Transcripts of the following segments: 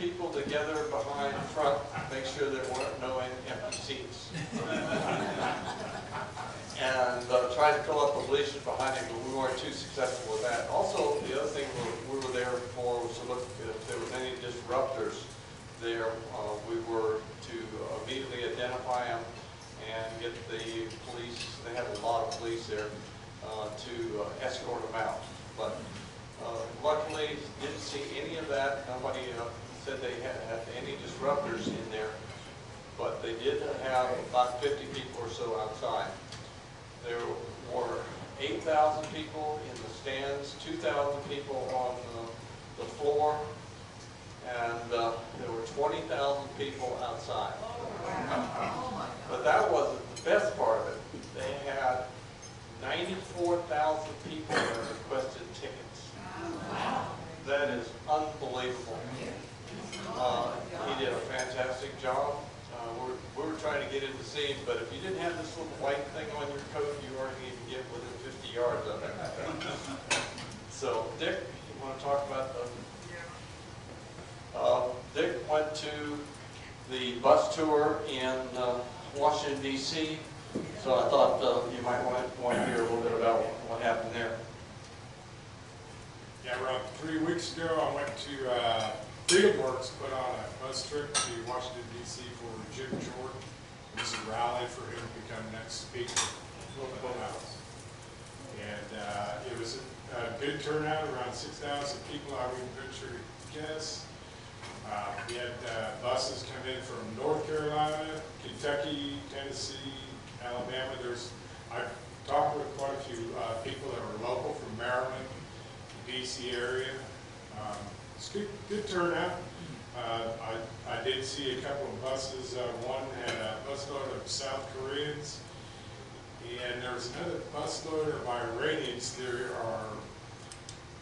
people together behind the front, make sure there weren't no empty seats. And tried to fill up the bleachers behind it, but we weren't too successful with that. Also, the other thing we were there for was to look if there was any disruptors there. We were to immediately identify them and get the police, they had a lot of police there, to escort them out. But luckily, didn't see any of that. Nobody said they had any disruptors in there, but they did have about 50 people or so outside. There were 8,000 people in the stands, 2,000 people on the floor, and there were 20,000 people outside. But that wasn't the best part of it. They had 94,000 people that requested tickets. That is unbelievable. He did a fantastic job. We were trying to get in the scene, but if you didn't have this little white thing on your coat, you weren't even get within 50 yards of it. So, Dick, you want to talk about the... Dick went to the bus tour in Washington, D.C., so I thought you might want to hear a little bit about what happened there. Yeah, around 3 weeks ago, I went to FieldWorks, put on a bus trip to Washington, D.C. for Jim Jordan. It was a rally for him to become next speaker of the House. And it was a good turnout, around 6,000 people, I would venture to guess. We had buses come in from North Carolina, Kentucky, Tennessee, Alabama. I've talked with quite a few people that were local from Maryland, the D.C. area. It's good turnout. I did see a couple of buses. One had a busload of South Koreans, and there was another busload of Iranians. There are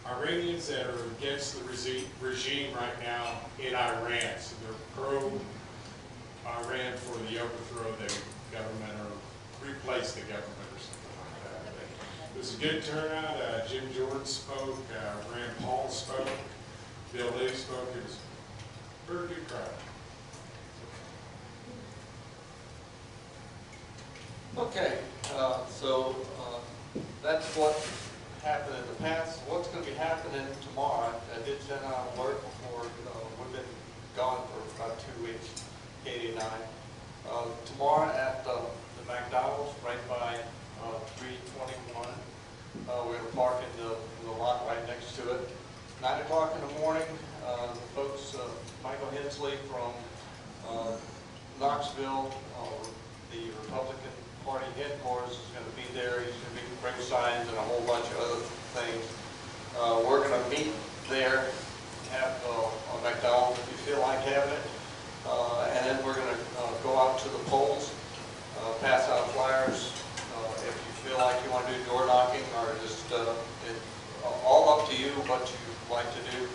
Iranians that are against the regime right now in Iran, so they're pro-Iran for the overthrow of the government or replace the government or something like that. It was a good turnout. Jim Jordan spoke, Rand Paul spoke, Bill Lee spoke. It was a very good crowd. Okay, so that's what happened in the past. What's going to be happening tomorrow? I did send out an alert before. We've been gone for about 2 weeks, Katie and I. Tomorrow at the McDonald's right by 321. We're going to park in the lot right next to it. 9 o'clock in the morning, the folks, Michael Hensley from Knoxville, the Republican Party headquarters is going to be there. He's going to bring signs and a whole bunch of other things. We're going to meet there, have a McDonald's if you feel like having it, and then we're going to go out to the polls, pass out flyers. If you feel like you want to do door knocking or just all up to you what you like to do,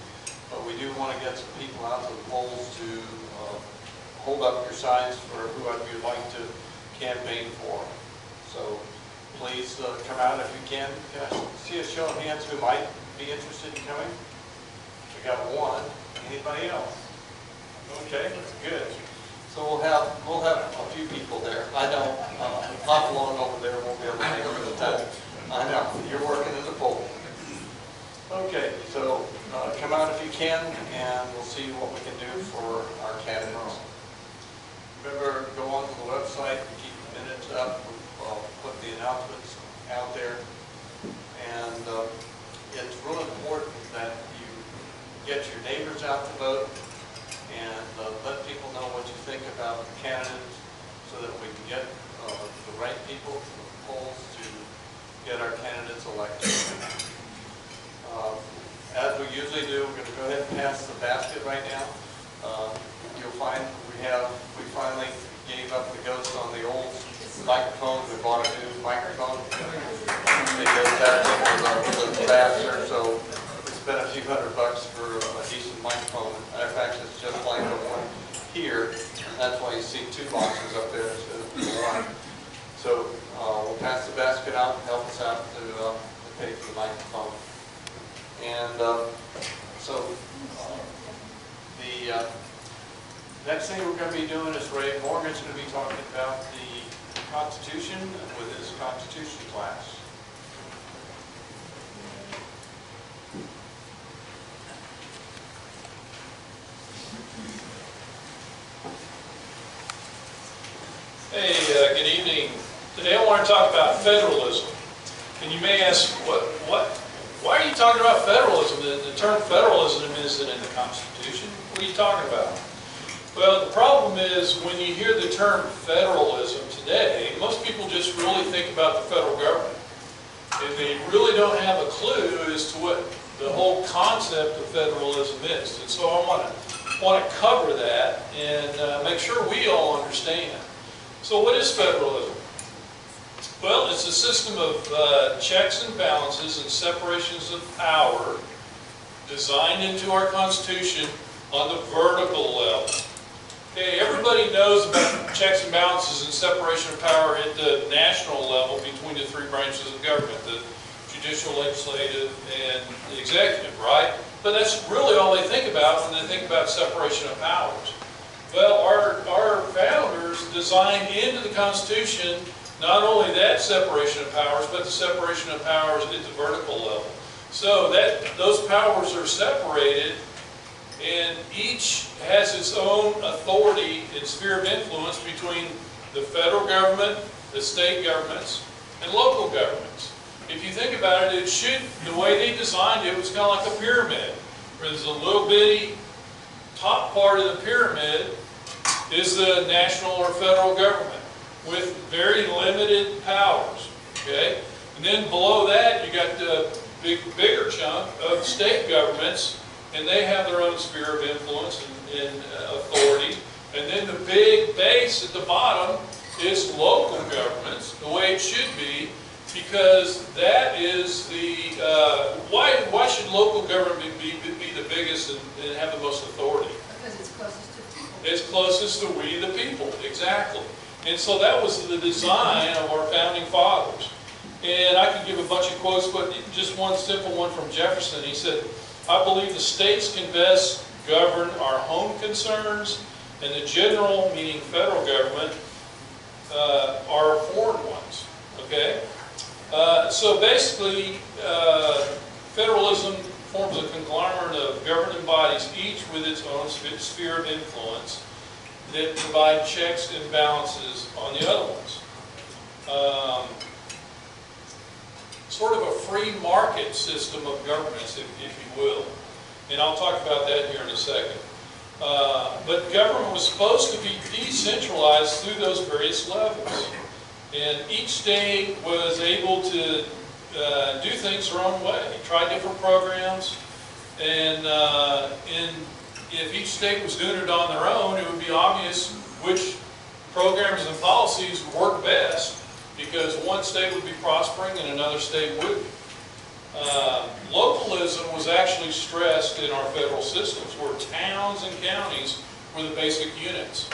but we do want to get some people out to the polls to hold up your signs for whoever you'd like to campaign for. So please come out if you can. Can I see a show of hands who might be interested in coming? We got one. Anybody else? Okay, that's good. So we'll have a few people there. I know Pop along over there won't be able to make it at the time. I know you're working at the poll. Okay, so come out if you can, and we'll see what we can do for our candidates. Remember, go on to the website and keep the minutes up. We'll put the announcements out there. And it's really important that you get your neighbors out to vote and let people know what you think about the candidates so that we can get the right people to the polls to get our candidates elected. As we usually do, we're going to go ahead and pass the basket right now. You'll find we finally gave up the ghost on the old microphone. We bought a new microphone because that thing was a disaster. So we spent a few $100 for a decent microphone. In fact, it's just like the one here. And that's why you see 2 boxes up there instead of 1. So we'll pass the basket out and help us out to pay for the microphone. And so the The next thing we're going to be doing is Ray Morgan's going to be talking about the Constitution with his Constitution class. Hey, good evening. Today I want to talk about federalism. And you may ask, why are you talking about federalism? The term federalism isn't in the Constitution. What are you talking about? Well, the problem is when you hear the term federalism today, most people just really think about the federal government. And they really don't have a clue as to what the whole concept of federalism is. And so I want to cover that and make sure we all understand. So what is federalism? Well, it's a system of checks and balances and separations of power designed into our Constitution on the vertical level. Okay, everybody knows about checks and balances and separation of power at the national level between the three branches of government, the judicial, legislative, and the executive, right? But that's really all they think about when they think about separation of powers. Well, our founders designed into the Constitution not only that separation of powers, but the separation of powers at the vertical level. So that those powers are separated, and each has its own authority and sphere of influence between the federal government, the state governments, and local governments. If you think about it, the way they designed it was kind of like a pyramid, where there's a little bitty top part of the pyramid is the national or federal government with very limited powers, okay? And then below that, you got the bigger chunk of state governments, and they have their own sphere of influence and authority. And then the big base at the bottom is local governments, the way it should be, because that is the, why should local government be the biggest and have the most authority? Because it's closest to people. It's closest to we the people, exactly. And so that was the design of our founding fathers. And I could give a bunch of quotes, but just one simple one from Jefferson. He said, "I believe the states can best govern our home concerns, and the general, meaning federal government, our foreign ones." Okay? So basically, federalism forms a conglomerate of governing bodies, each with its own sphere of influence, that provide checks and balances on the other ones. Sort of a free market system of governance, if you will. And I'll talk about that here in a second. But government was supposed to be decentralized through those various levels. And each state was able to do things their own way, try different programs, and if each state was doing it on their own, it would be obvious which programs and policies work best, because one state would be prospering and another state wouldn't. Localism was actually stressed in our federal systems, where towns and counties were the basic units.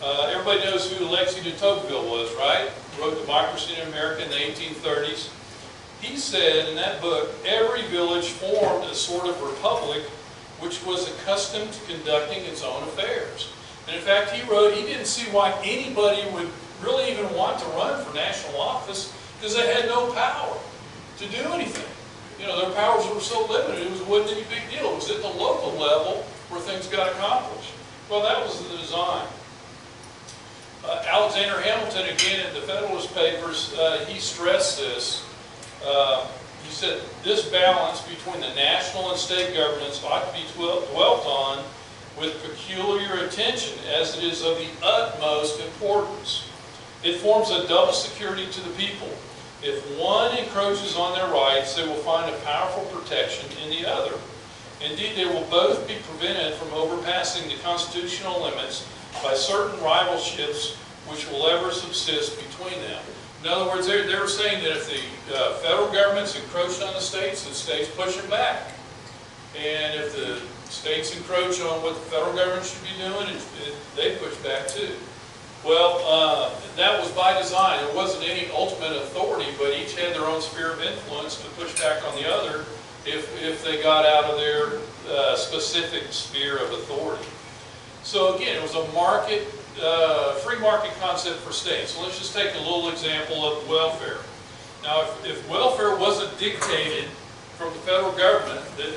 Everybody knows who Alexis de Tocqueville was, right? He wrote Democracy in America in the 1830s. He said in that book, every village formed a sort of republic which was accustomed to conducting its own affairs. And in fact, he wrote he didn't see why anybody would really even want to run for national office, because they had no power to do anything. You know, their powers were so limited, it wasn't any big deal. It was at the local level where things got accomplished. Well, that was the design. Alexander Hamilton, again in the Federalist Papers, he stressed this. He said, "This balance between the national and state governments ought to be dwelt on with peculiar attention, as it is of the utmost importance. It forms a double security to the people. If one encroaches on their rights, they will find a powerful protection in the other. Indeed, they will both be prevented from overpassing the constitutional limits by certain rivalships which will ever subsist between them." In other words, they were saying that if the federal government's encroached on the states push them back. And if the states encroach on what the federal government should be doing, they push back too. Well, that was by design. There wasn't any ultimate authority, but each had their own sphere of influence to push back on the other if they got out of their specific sphere of authority. So again, it was a market, free market concept for states. So let's just take a little example of welfare. Now, if welfare wasn't dictated from the federal government, that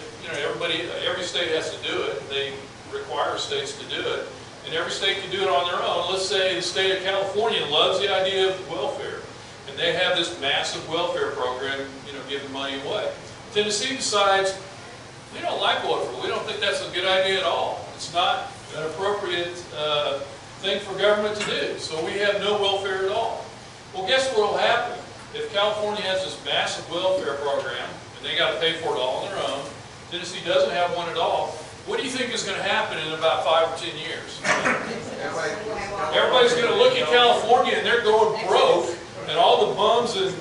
every state has to do it, they require states to do it, and every state can do it on their own. Let's say the state of California loves the idea of welfare, and they have this massive welfare program, giving money away. Tennessee decides, we don't like welfare. We don't think that's a good idea at all. It's not an appropriate thing for government to do. So we have no welfare at all. Well, guess what will happen? If California has this massive welfare program, and they got to pay for it all on their own, Tennessee doesn't have one at all, what do you think is going to happen in about 5 or 10 years? Everybody's going to look at California and they're going broke, and all the bums and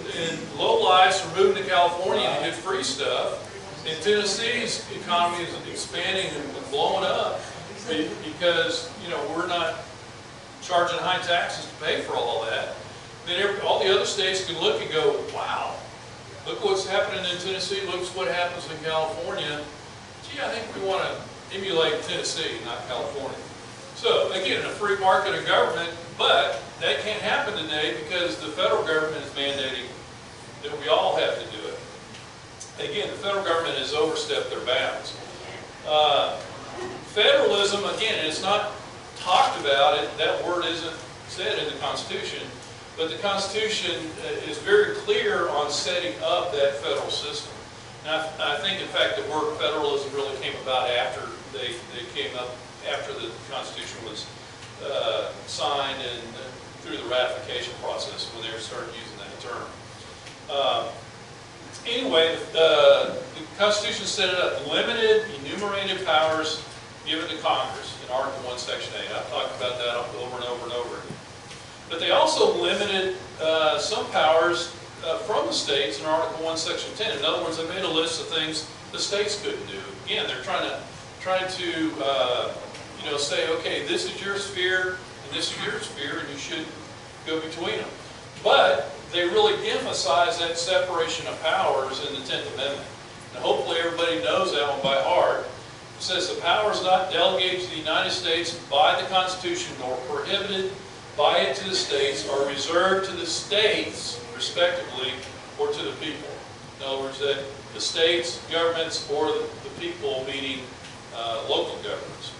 lowlifes are moving to California to get free stuff. And Tennessee's economy is expanding and blowing up because we're not charging high taxes to pay for all that. Then all the other states can look and go, wow, look what's happening in Tennessee, look what happens in California. Gee, I think we want to emulate Tennessee, not California. So again, a free market of government, but that can't happen today because the federal government is mandating that we all have to do it. Again, the federal government has overstepped their bounds. Federalism, again, it's not talked about, that word isn't said in the Constitution, but the Constitution is very clear on setting up that federal system. Now, I think, in fact, the word federalism really came about after they came up, after the Constitution was signed and through the ratification process when they started using that term. Anyway, the Constitution set it up, limited enumerated powers given to Congress in Article 1, Section 8. I've talked about that over and over and over again. But they also limited some powers from the states in Article 1, Section 10. In other words, they made a list of things the states couldn't do. Again, they're trying to say, okay, this is your sphere and this is your sphere, and you shouldn't go between them. But they really emphasize that separation of powers in the 10th Amendment. And hopefully everybody knows that one by heart. It says the powers not delegated to the United States by the Constitution nor prohibited by it to the states are reserved to the states, respectively, or to the people. In other words, that the states, governments, or the people, meaning local governments.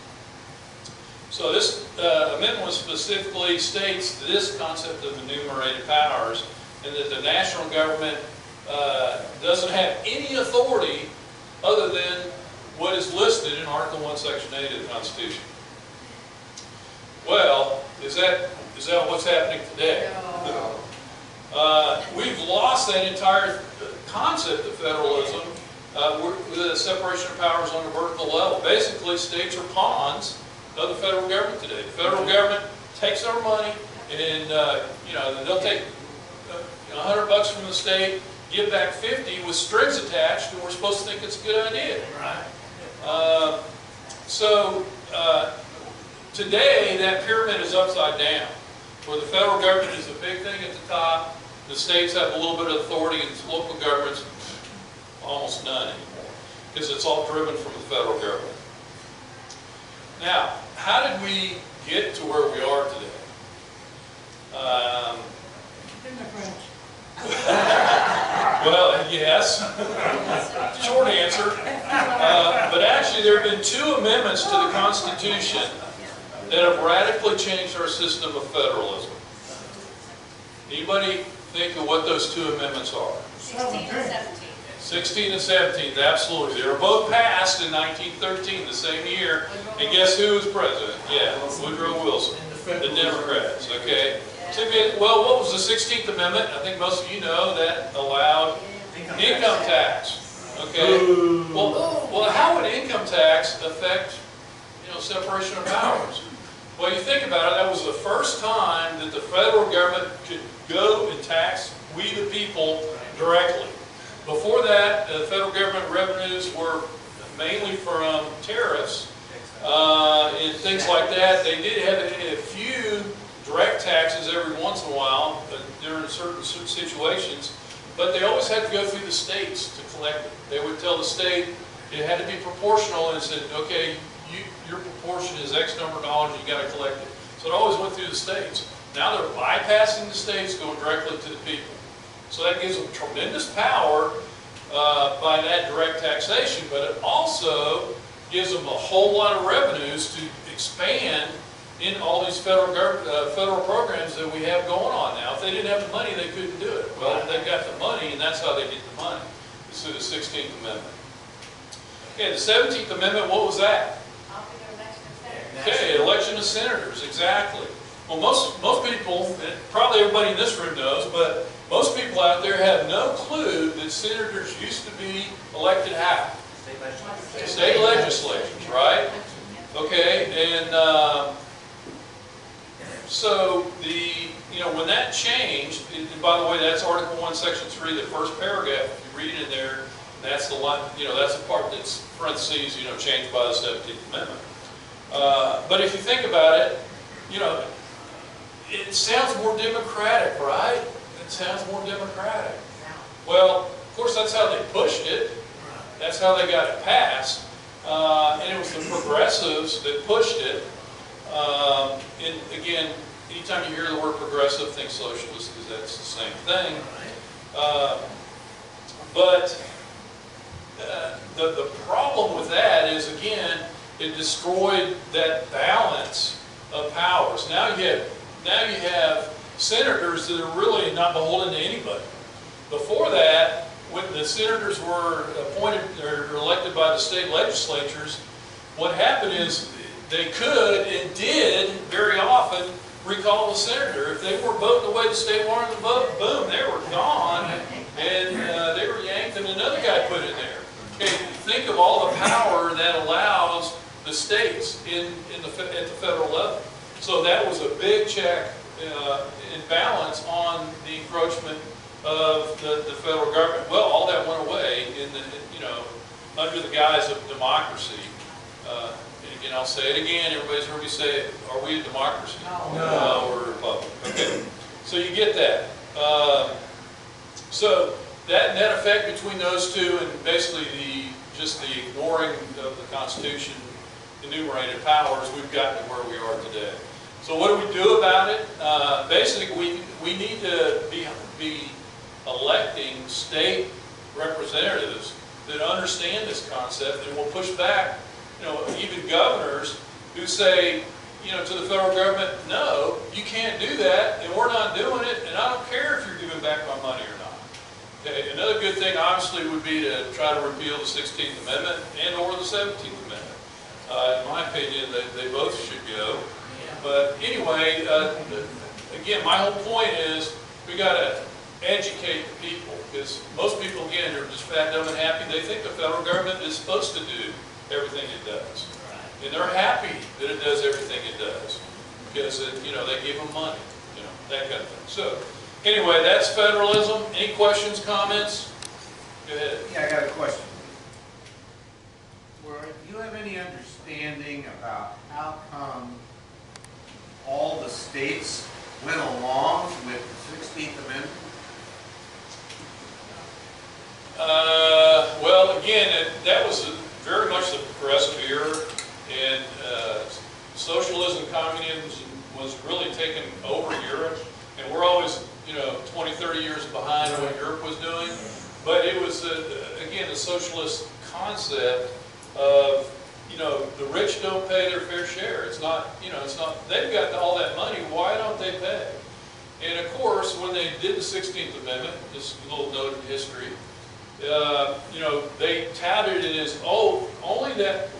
So this amendment specifically states this concept of enumerated powers, and that the national government doesn't have any authority other than what is listed in Article 1, Section 8 of the Constitution. Well, is that what's happening today? No. We've lost that entire concept of federalism with the separation of powers on a vertical level. Basically, states are pawns of the federal government today. The federal government takes our money, and they'll take $100 from the state, give back 50 with strings attached, and we're supposed to think it's a good idea. Right. Today, that pyramid is upside down, where the federal government is the big thing at the top, the states have a little bit of authority, and local governments, almost none anymore, because it's all driven from the federal government. Now, how did we get to where we are today? Well, yes. Short answer. But actually, there have been 2 amendments to the Constitution that have radically changed our system of federalism. Anybody think of what those 2 amendments are? 16 and 17. 16 and 17, absolutely. They were both passed in 1913, the same year. And guess who was president? Yeah, Woodrow Wilson, the Democrats, okay? Well, what was the 16th Amendment? I think most of you know that allowed income tax. Okay. Well, how would income tax affect, separation of powers? Well, you think about it. That was the first time that the federal government could go and tax we the people directly. Before that, the federal government revenues were mainly from tariffs and things like that. They did have a few direct taxes every once in a while, but during certain situations, but they always had to go through the states to collect it. They would tell the state it had to be proportional, and said, okay, your proportion is X number of dollars, you got to collect it. So it always went through the states. Now they're bypassing the states, going directly to the people. So that gives them tremendous power by that direct taxation, but it also gives them a whole lot of revenues to expand in all these federal programs that we have going on now. If they didn't have the money, they couldn't do it. Well, they've got the money, and that's how they get the money. It's through the 16th Amendment. Okay, the 17th Amendment, what was that? Okay, election of senators, exactly. Well, most people, and probably everybody in this room knows, but most people out there have no clue that senators used to be elected how? State legislatures, right? Okay, and so when that changed, and by the way, that's Article 1, Section 3, the first paragraph. If you read it in there, that's the line. That's the part that's parentheses. Changed by the 17th Amendment. But if you think about it, it sounds more democratic, right? It sounds more democratic. Well, of course, that's how they pushed it. That's how they got it passed. And it was the progressives that pushed it. And again, anytime you hear the word progressive, think socialist, because that's the same thing. But the problem with that is, again, it destroyed that balance of powers. Now you have senators that are really not beholden to anybody. Before that, when the senators were appointed or elected by the state legislatures, what happened is they could and did very often recall the senator. If they weren't voting the way the state wanted to vote, boom, they were gone, and they were yanked and another guy put in there. Okay, think of all the power that allows the states at the federal level. So that was a big check and balance on the encroachment of the federal government. Well, all that went away under the guise of democracy. And again, I'll say it again. Everybody's heard me say it. Are we a democracy? No, we're a republic. Okay, so you get that. So that net effect between those two, and basically just the ignoring of the Constitution, enumerated powers, we've gotten to where we are today. So what do we do about it? Basically, we need to be electing state representatives that understand this concept and will push back, even governors who say, to the federal government, no, you can't do that, and we're not doing it, and I don't care if you're giving back my money or not. Okay, another good thing, obviously, would be to try to repeal the 16th Amendment and or the 17th Amendment. In my opinion, they both should go. But anyway, again, my whole point is we got to educate the people, because most people, again, are just fat, dumb, and happy. They think the federal government is supposed to do everything it does. And they're happy that it does everything it does, because they give them money, that kind of thing. So anyway, that's federalism. Any questions, comments? Go ahead. Yeah, I got a question. Do you have any understanding about how come all the states went along with the 16th Amendment? Well, again, that was very much the progressive era, and socialism, communism was really taking over Europe, and we're always, 20, 30 years behind what Europe was doing. But it was, again, the socialist concept of, the rich don't pay their fair share. It's not, they've got all that money, why don't they pay? And of course, when they did the 16th Amendment, this little note in history, they touted it as, only that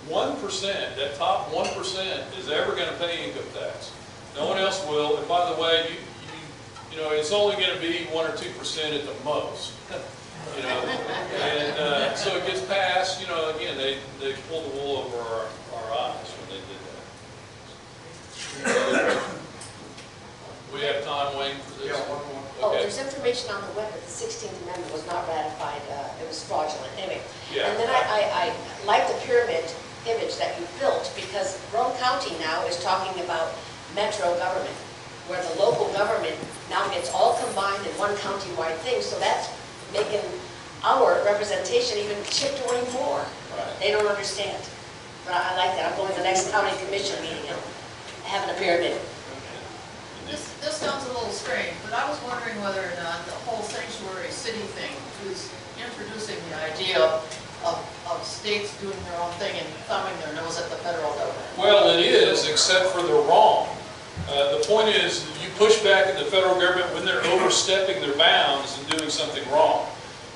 1%, that top 1% is ever going to pay income tax. No one else will. And by the way, it's only going to be 1 or 2% at the most. And so it gets passed. Again, they pulled the wool over our eyes when they did that. We have time waiting for this. Yeah, one more. Oh, Okay. there's information on the web that the 16th Amendment was not ratified, it was fraudulent, anyway. Yeah. And then I like the pyramid image that you built, because Roane County now is talking about metro government, where the local government now gets all combined in one county-wide thing, so that's making our representation even chipped away more. Right. They don't understand. But I like that. I'm going to the next county commission meeting and having a pyramid. This sounds a little strange, but I was wondering whether or not the whole sanctuary city thing was introducing the idea of states doing their own thing and thumbing their nose at the federal government. Well, it is, except for they're wrong. The point is, you push back at the federal government when they're overstepping their bounds and doing something wrong.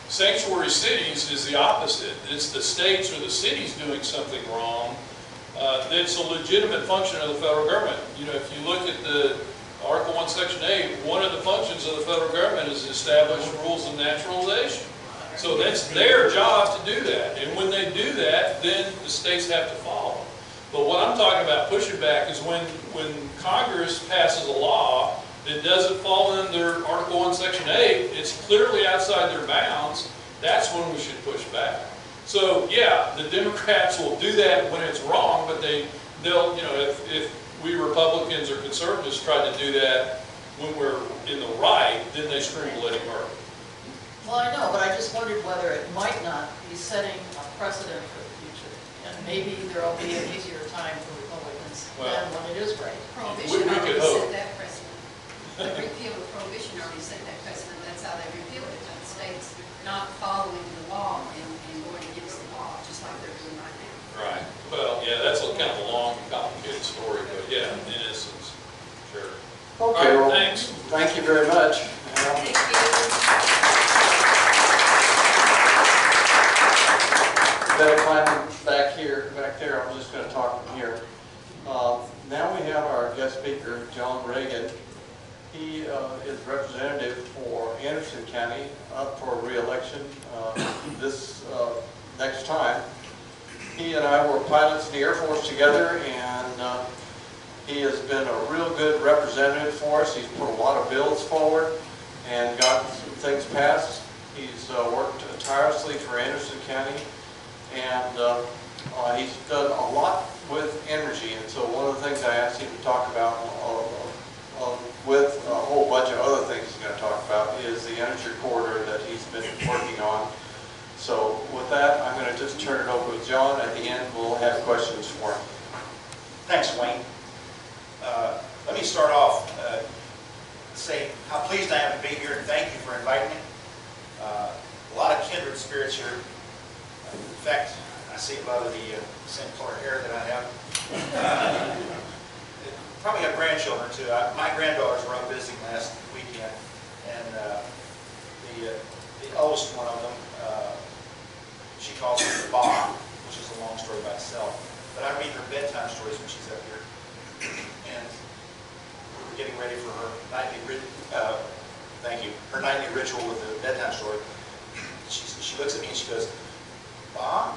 Sanctuary cities is the opposite. It's the states or the cities doing something wrong. That's a legitimate function of the federal government. You know, if you look at the Article 1, Section 8, one of the functions of the federal government is to establish rules of naturalization. So that's their job to do that. And when they do that, then the states have to follow. But what I'm talking about pushing back is when Congress passes a law that doesn't fall under Article 1, Section 8, it's clearly outside their bounds, that's when we should push back. So yeah, the Democrats will do that when it's wrong, but they'll, you know, if we Republicans or conservatives tried to do that when we're in the right, then they scream bloody murder. Well, I know, but I just wondered whether it might not be setting a precedent for the future. And maybe there'll be an easier time for Republicans than when it is right. Prohibition We already could hope. set that precedent. The repeal of prohibition already set that precedent. That's how they repealed it. The states not following the law and going against the law, just like they're doing right now. Right. Well, yeah, that's a kind of a long, complicated story, but yeah, in essence, sure. Okay, All well, right, thanks. thank you very much. Thank you. Better climb back there, I'm just going to talk from here. Now we have our guest speaker, John Ragan. He is representative for Anderson County, up for re-election this next time. He and I were pilots in the Air Force together, and he has been a real good representative for us. He's put a lot of bills forward and gotten some things passed. He's worked tirelessly for Anderson County, and he's done a lot with energy. And so one of the things I asked him to talk about with a whole bunch of other things he's going to talk about is the energy corridor that he's been working on. So with that, I'm going to just turn it over to John. At the end, we'll have questions for him. Thanks, Wayne. Let me start off say how pleased I am to be here, and thank you for inviting me. A lot of kindred spirits here. In fact, I see a lot of the same color hair that I have. Probably have grandchildren too. My granddaughters were up visiting last weekend, and the oldest one of them, she calls me the Bob, which is a long story by itself. But I read her bedtime stories when she's up here, and we're getting ready for her nightly her nightly ritual with the bedtime story. She looks at me and she goes, "Bob,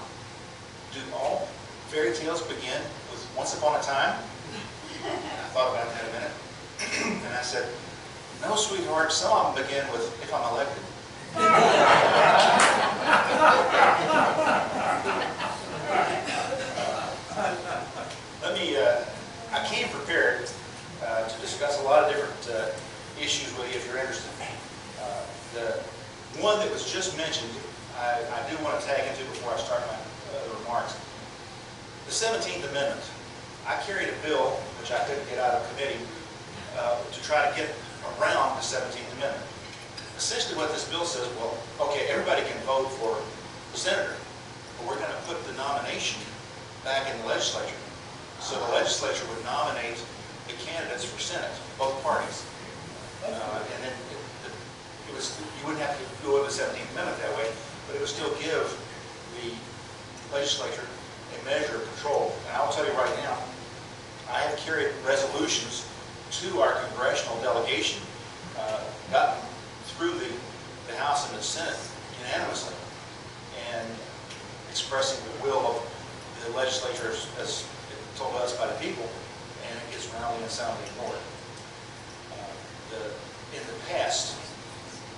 do all fairy tales begin with once upon a time?" I thought about that a minute, and I said, "No, sweetheart, some of them begin with if I'm elected." I came prepared to discuss a lot of different issues with you if you're interested. The one that was just mentioned, I do want to tag into before I start my remarks. The 17th Amendment. I carried a bill, which I couldn't get out of committee, to try to get around the 17th Amendment. Essentially what this bill says, well, okay, everybody can vote for senator, but we're going to put the nomination back in the legislature. So the legislature would nominate the candidates for Senate, both parties. And then you wouldn't have to go over the 17th Amendment that way, but it would still give the legislature a measure of control. And I will tell you right now, I have carried resolutions to our congressional delegation, gotten through the House and the Senate unanimously, and expressing the will of the legislature as told us by the people, and it gets roundly and soundly ignored. In the past,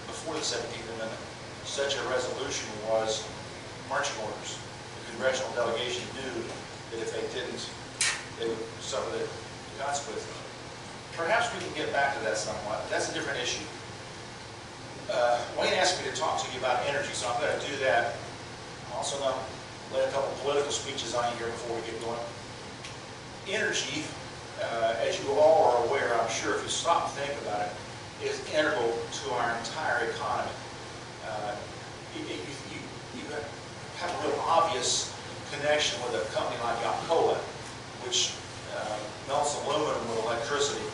before the 17th Amendment, such a resolution was marching orders. The congressional delegation knew that if they didn't, they would suffer the consequences. Perhaps we can get back to that somewhat. That's a different issue. Wayne asked me to talk to you about energy, so I'm going to do that. Also, lay a couple political speeches on you here before we get going. Energy, as you all are aware, I'm sure, if you stop and think about it, is integral to our entire economy. You have a real obvious connection with a company like Alcoa, which melts aluminum with electricity,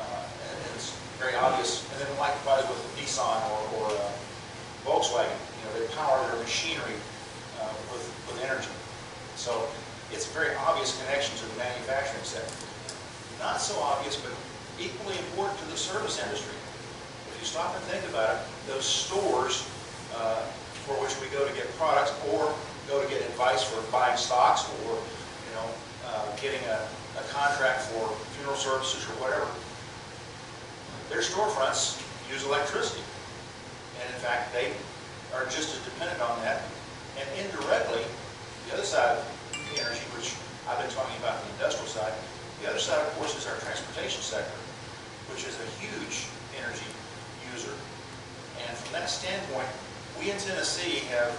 and it's very obvious. And then likewise with Nissan or Volkswagen, they power their machinery with energy. So it's a very obvious connection to the manufacturing sector. Not so obvious, but equally important to the service industry. If you stop and think about it, those stores for which we go to get products or go to get advice for buying stocks or getting a contract for funeral services or whatever, their storefronts use electricity. And in fact, they are just as dependent on that. And indirectly, the other side of energy, which I've been talking about the industrial side, the other side, of course, is our transportation sector, which is a huge energy user. And from that standpoint, we in Tennessee have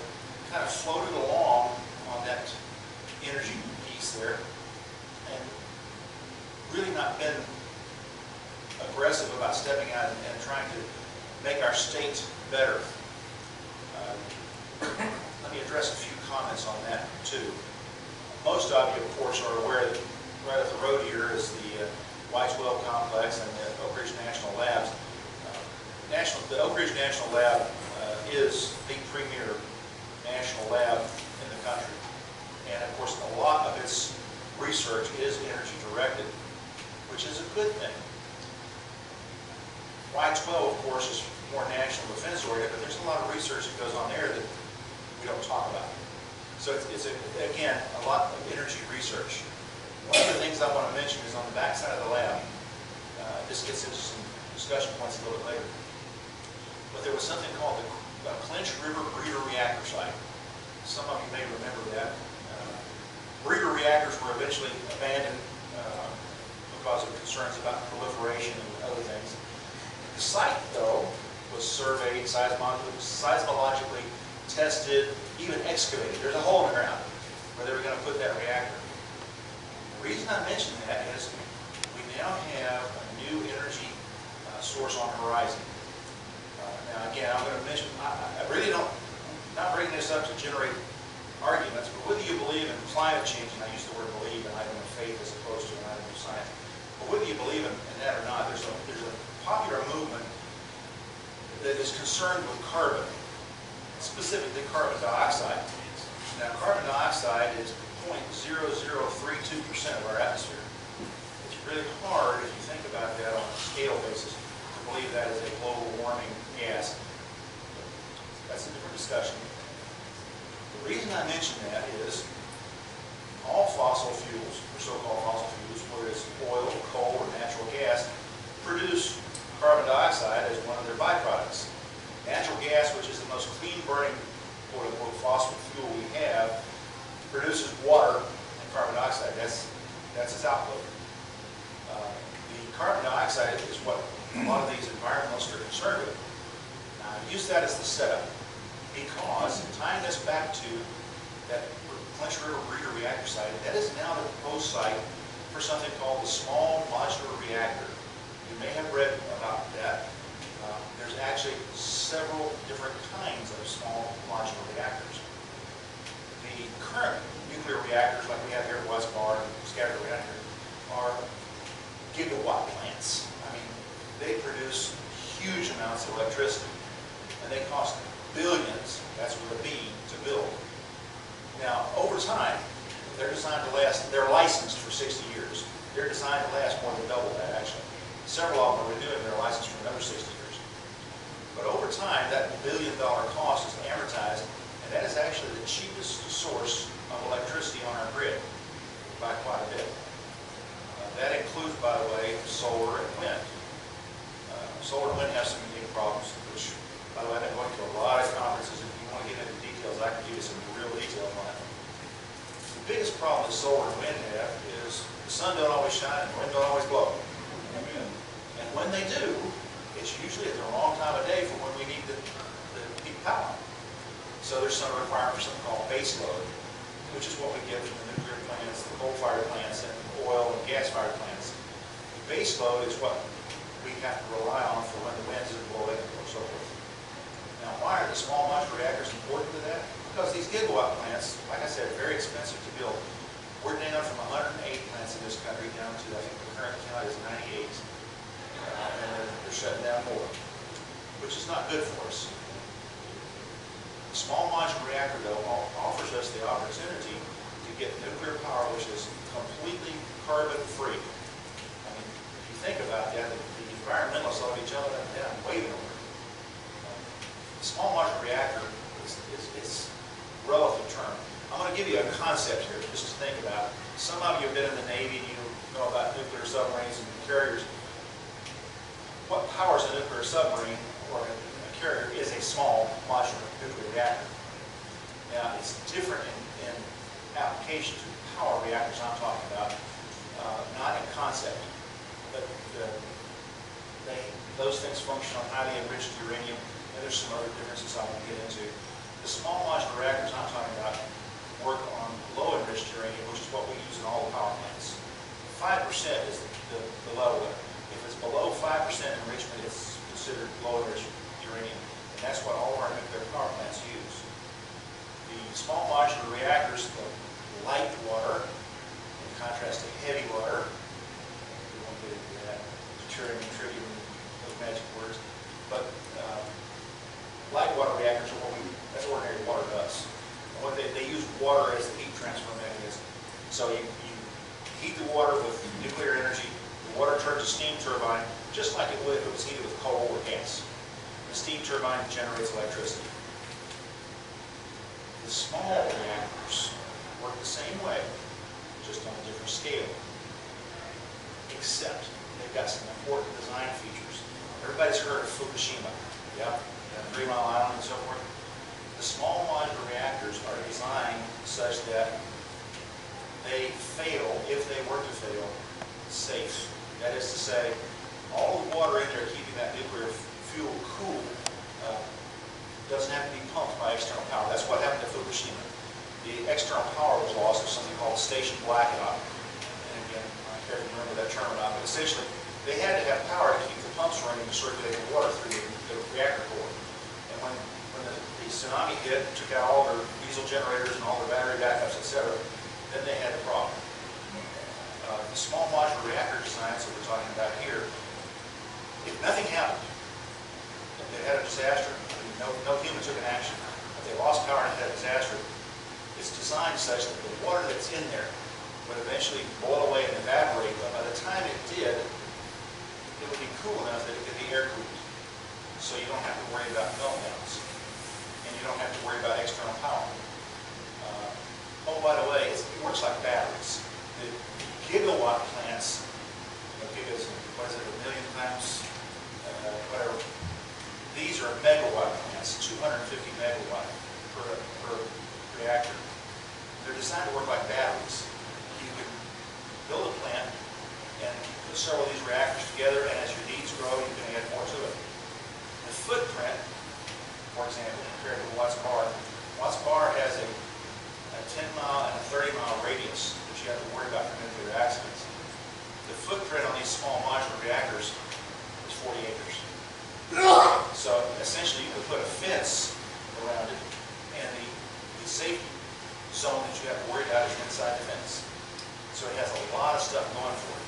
kind of floated along on that energy piece there and really not been aggressive about stepping out and trying to make our state better. Let me address a few comments on that too. Most of you, of course, are aware that right up the road here is the White 12 complex and the Oak Ridge National Labs. The Oak Ridge National Lab is the premier national lab in the country. And of course, a lot of its research is energy directed, which is a good thing. Y-12, of course, is more national defense oriented, but there's a lot of research that goes on there that we don't talk about. So it's again, a lot of energy research. One of the things I want to mention is on the back side of the lab, this gets into some discussion points a little bit later, but there was something called the Clinch River Breeder Reactor Site. Some of you may remember that. Breeder reactors were eventually abandoned because of concerns about proliferation and other things. The site, though, was surveyed, seismologically tested, even excavated. There's a hole in the ground where they were going to put that reactor. The reason I mention that is we now have a new energy source on the horizon. Now, again, I'm going to mention, I really don't, I'm not bringing this up to generate arguments, but whether you believe in climate change, and I use the word believe, an item of faith as opposed to an item of science, but whether you believe in that or not, there's a popular movement that is concerned with carbon, specifically carbon dioxide. Now, carbon dioxide is 0.0032% of our atmosphere. It's really hard, if you think about that on a scale basis, to believe that is a global warming gas. That's a different discussion. The reason I mention that is all fossil fuels, or so-called fossil fuels, whether it's oil, coal, or natural gas, produce carbon dioxide as one of their byproducts. Natural gas, which is the most clean-burning, quote-unquote, fossil fuel we have, produces water and carbon dioxide. That's its output. The carbon dioxide is what a lot of these environmentalists are concerned with. Now, I use that as the setup because, tying this back to that Clinch River Breeder Reactor site, that is now the proposed site for something called the Small Modular Reactor. You may have read about that. There's actually several different kinds of small modular reactors. The current nuclear reactors, like we have here at West Bar and Scatter Reactor, are gigawatt plants. I mean, they produce huge amounts of electricity, and they cost billions, that's with a B, to build. Now, over time, they're designed to last, they're licensed for 60 years. They're designed to last more than double that, actually. Several of them are renewing their license for another 60 years. But over time, that billion-dollar cost is amortized, and that is actually the cheapest source of electricity on our grid by quite a bit. That includes, by the way, solar and wind. Solar and wind have some unique problems, which, by the way, I've been going to a lot of conferences. If you want to get into details, I can give you some real details on it. The biggest problem that solar and wind have is the sun don't always shine and the wind don't always blow. And when they do, it's usually at the wrong time of day for when we need the peak power. So there's some requirement for something called base load. which is what we get from the nuclear plants, the coal-fired plants, and oil and gas-fired plants. The base load is what we have to rely on for when the winds are blowing and so forth. Now, why are the small modular reactors important to that? Because these gigawatt plants, like I said, are very expensive to build. We're down from 108 plants in this country down to, I think the current count is 98. And they're shutting down more, which is not good for us. The small modular reactor, though, offers us the opportunity to get nuclear power, which is completely carbon-free. I mean, if you think about that, the environmentalists ought to be jumping up and down, waving over it. The small modular reactor is a relative term. I'm going to give you a concept here just to think about. Some of you have been in the Navy and you know about nuclear submarines and carriers. What powers a nuclear submarine or a carrier is a small modular nuclear reactor. Now, it's different in application to power reactors I'm talking about, not in concept. But those things function on highly enriched uranium, and there's some other differences I won't get into. The small modular reactors I'm talking about work on low enriched uranium, which is what we use in all the power plants. 5% is the level. If it's below 5% enrichment, it's considered low enriched uranium. And that's what all of our nuclear power plants use. The small modular reactors, the light water, in contrast to heavy water, we won't get into that, deuterium and tritium, those magic words, but light water reactors are that's ordinary water does. And what they use water as the heat transfer mechanism. So you heat the water with nuclear energy, the water turns a steam turbine, just like it would if it was heated with coal or gas. The steam turbine generates electricity. The small reactors work the same way, just on a different scale. Except they've got some important design features. Everybody's heard of Fukushima, yeah? 3 Mile Island and so forth. The small modular reactors are designed such that they fail, if they were to fail, safe. That is to say, all the water in there keeping that nuclear fuel cool doesn't have to be pumped by external power. That's what happened to Fukushima. The external power was lost of something called station blackout. And again, I don't care if you remember that term or not, but essentially they had to have power to keep the pumps running to circulate the water through the reactor core. And when the tsunami hit, took out all their diesel generators and all their battery backups, etc., then they had the problem. The small modular reactor designs that we're talking about here, if nothing happened, if they had a disaster, no human took an action, if they lost power and had a disaster, it's designed such that the water that's in there would eventually boil away and evaporate, but by the time it did, it would be cool enough that it could be air-cooled. So you don't have to worry about meltdowns, and you don't have to worry about external power. Oh, by the way, it works like batteries. The gigawatt plants, gigas, what is it, 1 million times, whatever. These are megawatt plants, 250 megawatt per reactor. They're designed to work like batteries. You can build a plant and put several of these reactors together, and as your needs grow, you can add more to it. The footprint, for example, compared to Watts Bar has a 10-mile and a 30-mile radius that you have to worry about for nuclear accidents. The footprint on these small modular reactors is 40 acres. So essentially you can put a fence around it, and the safety zone that you have to worry about is inside the fence. So it has a lot of stuff going for it.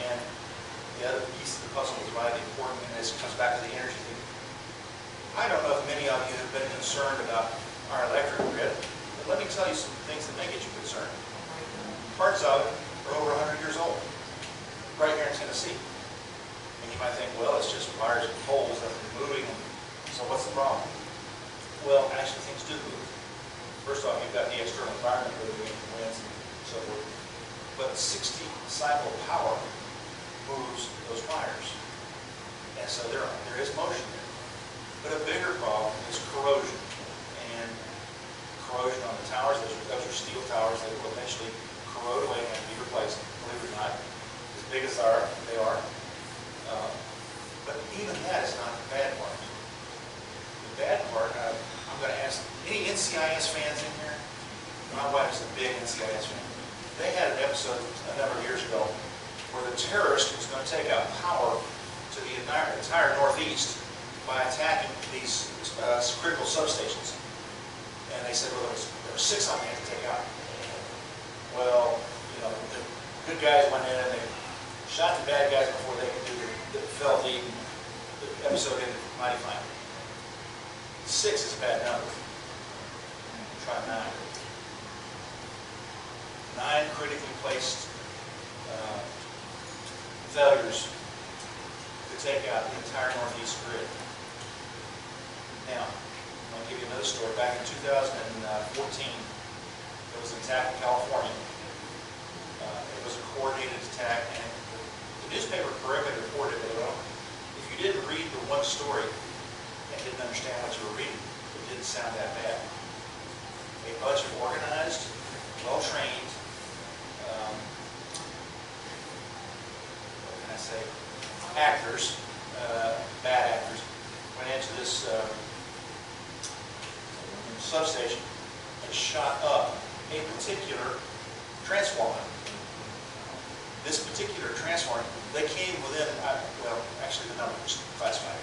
And the other piece of the puzzle is vitally important, and this comes back to the energy thing. I don't know if many of you have been concerned about our electric grid, but let me tell you some things that may get you concerned. Parts of it are over 100 years old, right here in Tennessee. And you might think, well, it's just wires and poles that are moving, so what's the problem? Well, actually things do move. First off, you've got the external environment moving, winds and so forth. But 60 cycle power moves those wires. And so there is motion there. But a bigger problem is corrosion. And corrosion on the towers, those are steel towers that will eventually corrode away and have to be replaced, believe it or not. As big as they are. But even that is not the bad part. The bad part, I'm going to ask, any NCIS fans in here? When I guys. They had an episode a number of years ago where the terrorist was going to take out power to the entire Northeast by attacking these critical substations. And they said, well, there were 6 of them they had to take out. Well, you know, the good guys went in and they shot the bad guys before they could do the filthy. The episode ended mighty fine. 6 is a bad number. Try 9. 9 critically placed failures to take out the entire Northeast grid. Now, I'll give you another story. Back in 2014, there was an attack in California. It was a coordinated attack, and the newspaper correctly reported that, well, if you didn't read the one story and didn't understand what you were reading, it didn't sound that bad. A bunch of organized, well-trained, what can I say, actors, bad actors, went into this substation and shot up a particular transformer. This particular transformer, they came within, well, actually the number was classified.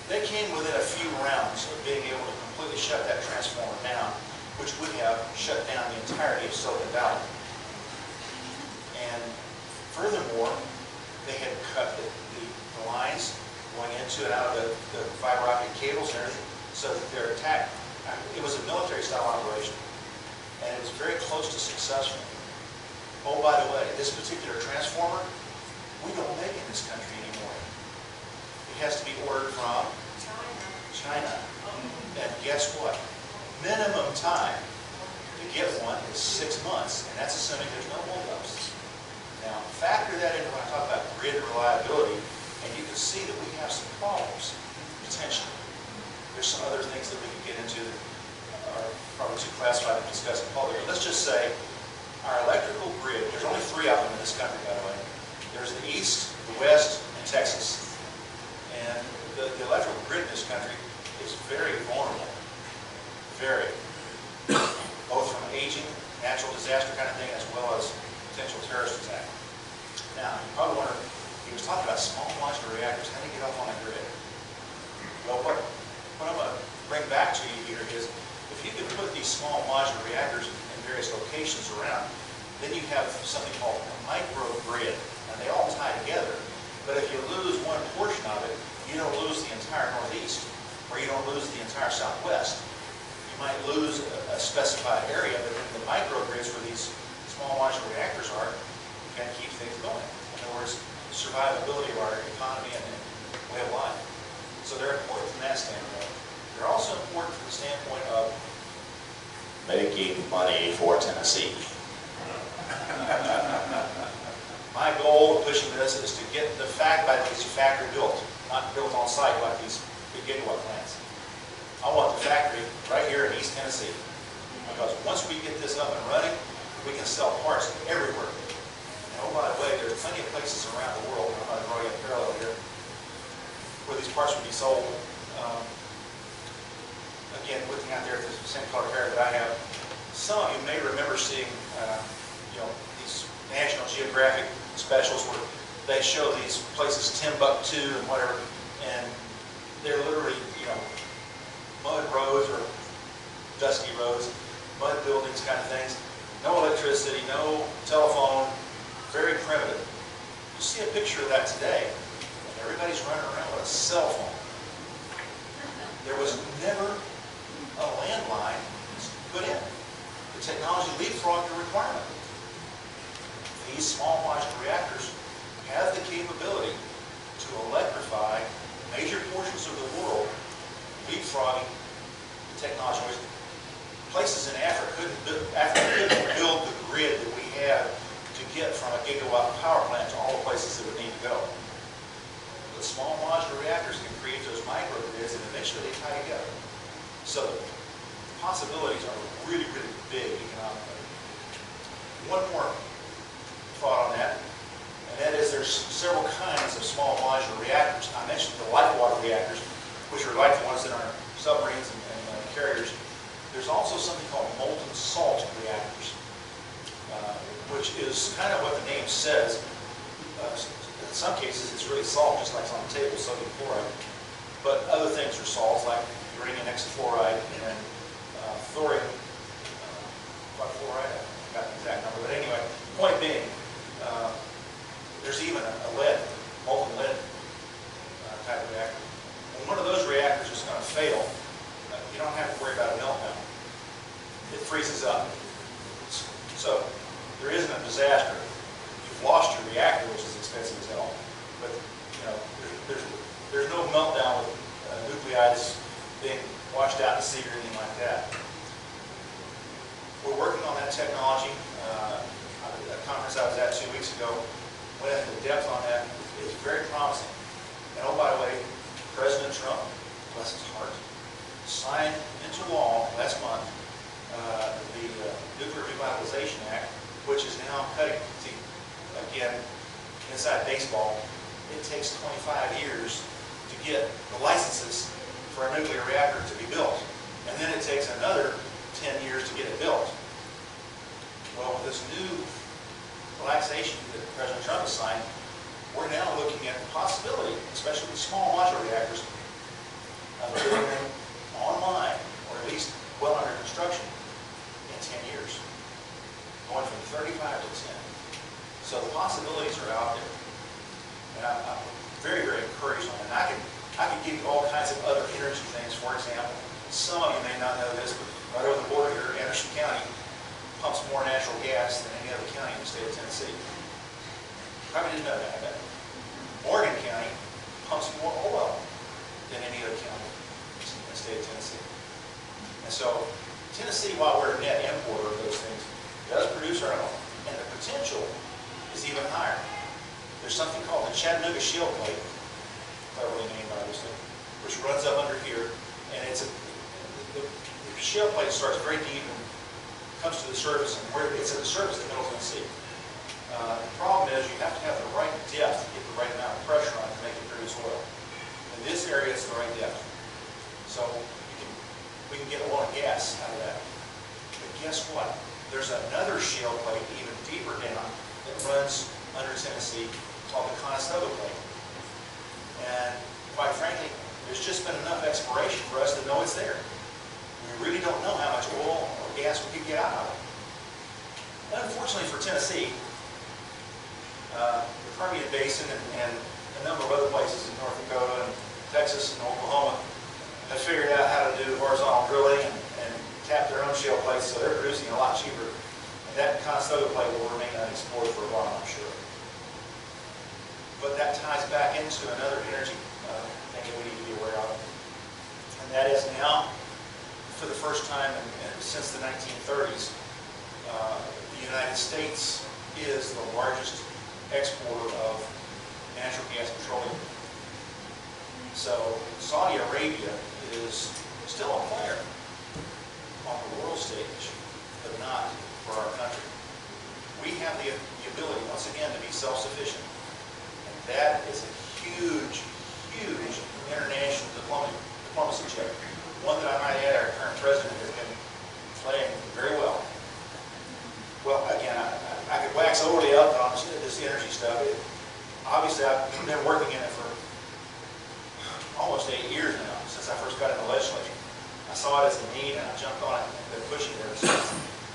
They came within a few rounds of being able to completely shut that transformer down, which would have shut down the entirety of Silicon Valley. And furthermore, they had cut the lines going into and out of the fiber optic cables and everything, so that their attack, it was a military-style operation, and it was very close to successful. Oh, by the way, this particular transformer, we don't make in this country anymore. It has to be ordered from China. And guess what? Minimum time to get one is 6 months, and that's assuming there's no holdups. Now, factor that into when I talk about grid reliability, and you can see that we have some problems, potentially. There's some other things that we can get into that are probably too classified to discuss in public. But let's just say our electrical grid, there's only 3 of them in this country, by the way. There's the East, the West, and Texas. And the electrical grid in this country is very vulnerable. Very. Both from aging, natural disaster kind of thing, as well as potential terrorist attack. Now, you probably wonder, he was talking about small modular reactors. How do you get off on a grid? Well, what I'm going to bring back to you here is, if you can put these small modular reactors in various locations around, then you have something called a microgrid. And they all tie together. But if you lose one portion of it, you don't lose the entire Northeast, or you don't lose the entire Southwest. You might lose a specified area, but in the microgrids where these small modular reactors are, you can keep things going. In other words, survivability of our economy and way of life. So they're important from that standpoint. They're also important from the standpoint of making money for Tennessee. My goal of pushing this is to get the fact that these factory built, not built on site like these big gigawatt plants. I want the factory right here in East Tennessee, because once we get this up and running, we can sell parts everywhere. And oh, by the way, there's plenty of places around the world, I'm going to draw you a parallel here, where these parts would be sold. Again, looking out there at the same color pair that I have, some of you may remember seeing, these National Geographic specials where they show these places, Timbuktu and whatever, and they're literally, mud roads or dusty roads, mud buildings kind of things, no electricity, no telephone, very primitive. You see a picture of that today, and everybody's running around with a cell phone. There was never a landline put in. The technology leapfrogged the requirement. These small modular reactors have the capability to electrify major portions of the world, leapfrogging the technology. Places in Africa couldn't build the grid that we have to get from a gigawatt power plant to all the places that would need to go. But small modular reactors can create those microgrids, and eventually they tie together. So the possibilities are really, really big economically. One more thought on that, and that is there's several kinds of small modular reactors. I mentioned the light water reactors, which are like the ones in our submarines and carriers. There's also something called molten salt reactors. which is kind of what the name says. In some cases, it's really salt, just like it's on the table, sodium chloride. But other things are salts, like uranium hexafluoride and thorium quadfluoride. I forgot the exact number, but anyway, point being, there's even a lead, molten lead type of reactor. When one of those reactors is going to fail, you don't have to worry about a meltdown. It freezes up. So there isn't a disaster. You've lost your reactor, which is expensive as hell, but you know there's no meltdown with nuclei being washed out to sea or anything like that. We're working on that technology. A conference I was at 2 weeks ago went into depth on that. It's very promising. And oh, by the way, President Trump, bless his heart, signed into law last month the Nuclear Revitalization Act, which is now cutting. See, again, inside baseball, it takes 25 years to get the licenses for a nuclear reactor to be built. And then it takes another 10 years to get it built. Well, with this new relaxation that President Trump has signed, we're now looking at the possibility, especially with small modular reactors, of getting them online, or at least well under construction, in 10 years. Going from 35 to 10. So the possibilities are out there. And I'm very, very encouraged on it. And I can give you all kinds of other energy things. For example, some of you may not know this, but right over the border here, Anderson County pumps more natural gas than any other county in the state of Tennessee. Probably didn't know that, I bet. Morgan County pumps more oil than any other county in the state of Tennessee. And so Tennessee, while we're a net importer of those things, does produce our own. And the potential is even higher. There's something called the Chattanooga Shale Plate, cleverly named obviously, which runs up under here. And it's the shale plate starts very deep and comes to the surface, and where it's at the surface of Middle Tennessee. The problem is you have to have the right depth to get the right amount of pressure on it to make it produce oil. In this area, it's the right depth. So we can get oil and gas out of that. But guess what? There's another shale plate even deeper down that runs under Tennessee called the Conestoga Plate. And quite frankly, there's just been enough exploration for us to know it's there. We really don't know how much oil or gas we could get out of it. Unfortunately for Tennessee, the Permian Basin and a number of other places in North Dakota and Texas and Oklahoma have figured out how to do horizontal drilling and tap their own shale plates, so they're producing a lot cheaper. And that Conestoga plate will remain unexplored for a while, I'm sure. But that ties back into another energy thing that we need to be aware of. And that is now, for the first time since the 1930s, the United States is the largest exporter of natural gas petroleum. So Saudi Arabia is still a player on the world stage, but not for our country. We have the ability, once again, to be self-sufficient. And that is a huge, huge international diplomacy check. One that I might add, our current president has been playing very well. Well, again, I could wax overly up on this energy stuff. Obviously, I've been working in it for almost 8 years now, since I first got in the legislature. I saw it as a need, and I jumped on it and been pushing it ever since.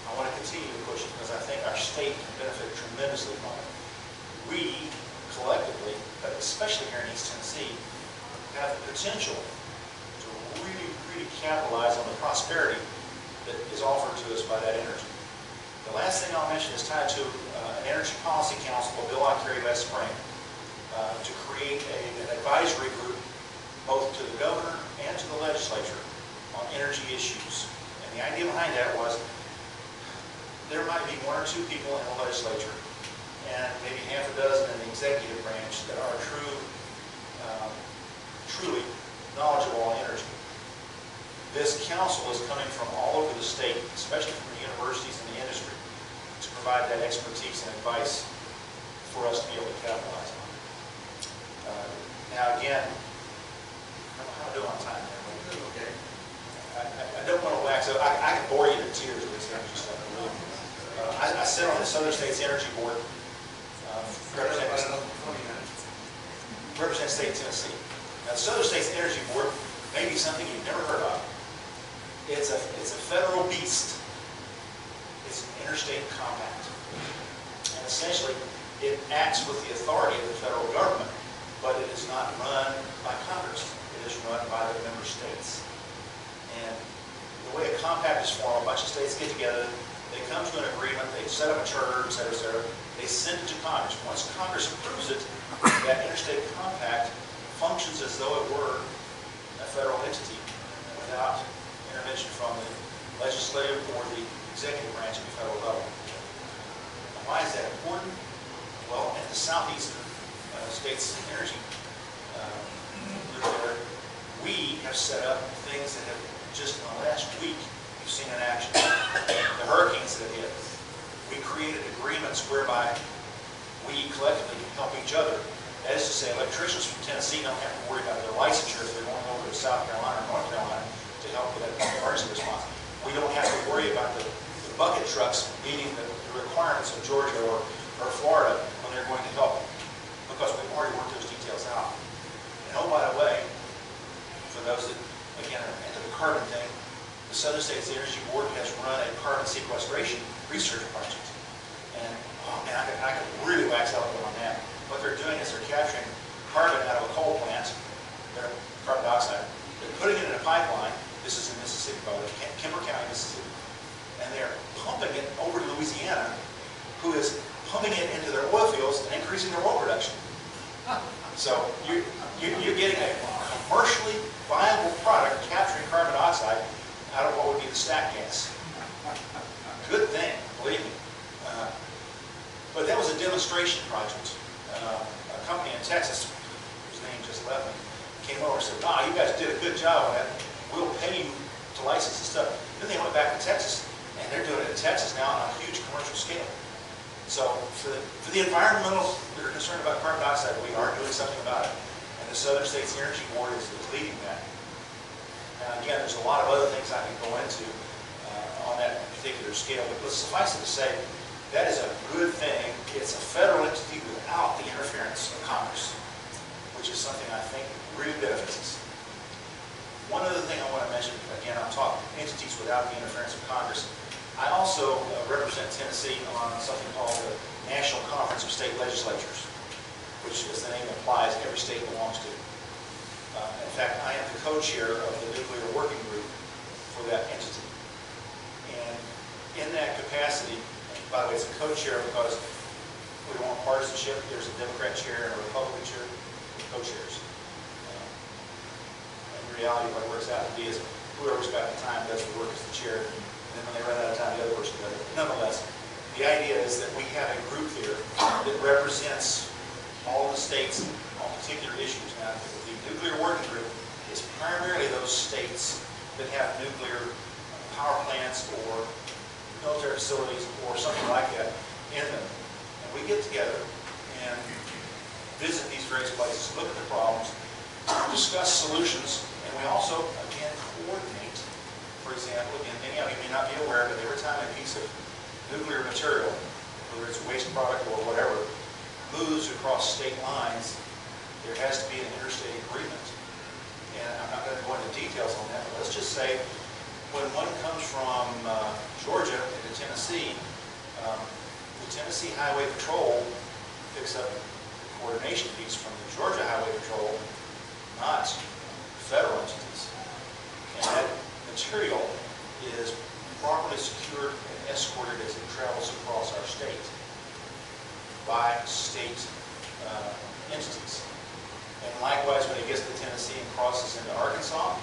I want to continue to push it because I think our state can benefit tremendously from it. We, collectively, but especially here in East Tennessee, have the potential to really, really capitalize on the prosperity that is offered to us by that energy. The last thing I'll mention is tied to an Energy Policy Council, a bill I carried last spring, to create an advisory group both to the governor and to the legislature on energy issues. And the idea behind that was there might be 1 or 2 people in the legislature and maybe half a dozen in the executive branch that are truly knowledgeable on energy. This council is coming from all over the state, especially from the universities and the industry, to provide that expertise and advice for us to be able to capitalize on. Now again, how am I doing on time there? Okay. I don't want to wax up. I can bore you to tears with this energy stuff. I sit on the Southern States Energy Board, representing state of Tennessee. Now, the Southern States Energy Board may be something you've never heard of. It's a federal beast. It's an interstate compact. And essentially, it acts with the authority of the federal government, but it is not run by Congress. It is run by the member states. And the way a compact is formed, a bunch of states get together, they come to an agreement, they set up a charter, et cetera, they send it to Congress. Once Congress approves it, that interstate compact functions as though it were a federal entity without intervention from the legislative or the executive branch of the federal level. Now, why is that important? Well, at the Southeastern States Energy Board, we have set up things that have just in the last week you've seen in action. The hurricanes that hit. We created agreements whereby we collectively help each other. That is to say, electricians from Tennessee don't have to worry about their licensure if they're going over to South Carolina or North Carolina to help with that emergency response. We don't have to worry about the bucket trucks meeting the requirements of Georgia or Florida when they're going to help, because we've already worked those details out. And oh, by the way, for those that, again, are into the carbon thing, the Southern States Energy Board has run a carbon sequestration research project. And, oh man, I could really wax out on that. What they're doing is they're capturing carbon out of a coal plant, they're carbon dioxide, they're putting it in a pipeline. This is in Mississippi, by the way, Kemper County, Mississippi. And they're pumping it over to Louisiana, who is pumping it into their oil fields and increasing their oil production. So you're getting a commercially viable product capturing carbon dioxide out of what would be the stack gas. Good thing, believe me. But that was a demonstration project. A company in Texas, whose name just left me, came over and said, "Wow, you guys did a good job on that. We'll pay you to license and stuff." Then they went back to Texas, and they're doing it in Texas now on a huge commercial scale. So for the environmentalists that are concerned about carbon dioxide, we are doing something about it. And the Southern States Energy Board is leading that. Now again, there's a lot of other things I can go into on that particular scale, but let's suffice it to say, that is a good thing. It's a federal entity without the interference of Congress, which is something I think really benefits us. One other thing I want to mention, again, I'm talking entities without the interference of Congress. I also represent Tennessee on something called the National Conference of State Legislatures, which, as the name implies, every state belongs to. In fact, I am the co-chair of the nuclear working group for that entity. And in that capacity, by the way, it's a co-chair because we don't want partisanship. There's a Democrat chair and a Republican chair, co-chairs. In reality, what it works out to be is whoever's got the time does the work as the chair, and then when they run out of time, the other person does it. Nonetheless, the idea is that we have a group here that represents all the states on particular issues. Now, the nuclear working group is primarily those states that have nuclear power plants or military facilities or something like that in them. And we get together and visit these various places, look at the problems, discuss solutions, and we also, again, coordinate. For example, again, many of you may not be aware, but every time a piece of nuclear material, whether it's a waste product or whatever, moves across state lines, there has to be an interstate agreement. And I'm not going to go into details on that, but let's just say when one comes from Georgia into Tennessee, the Tennessee Highway Patrol picks up the coordination piece from the Georgia Highway Patrol, not federal entities. And that material is properly secured and escorted as it travels across our state by state entities. And likewise, when it gets to Tennessee and crosses into Arkansas,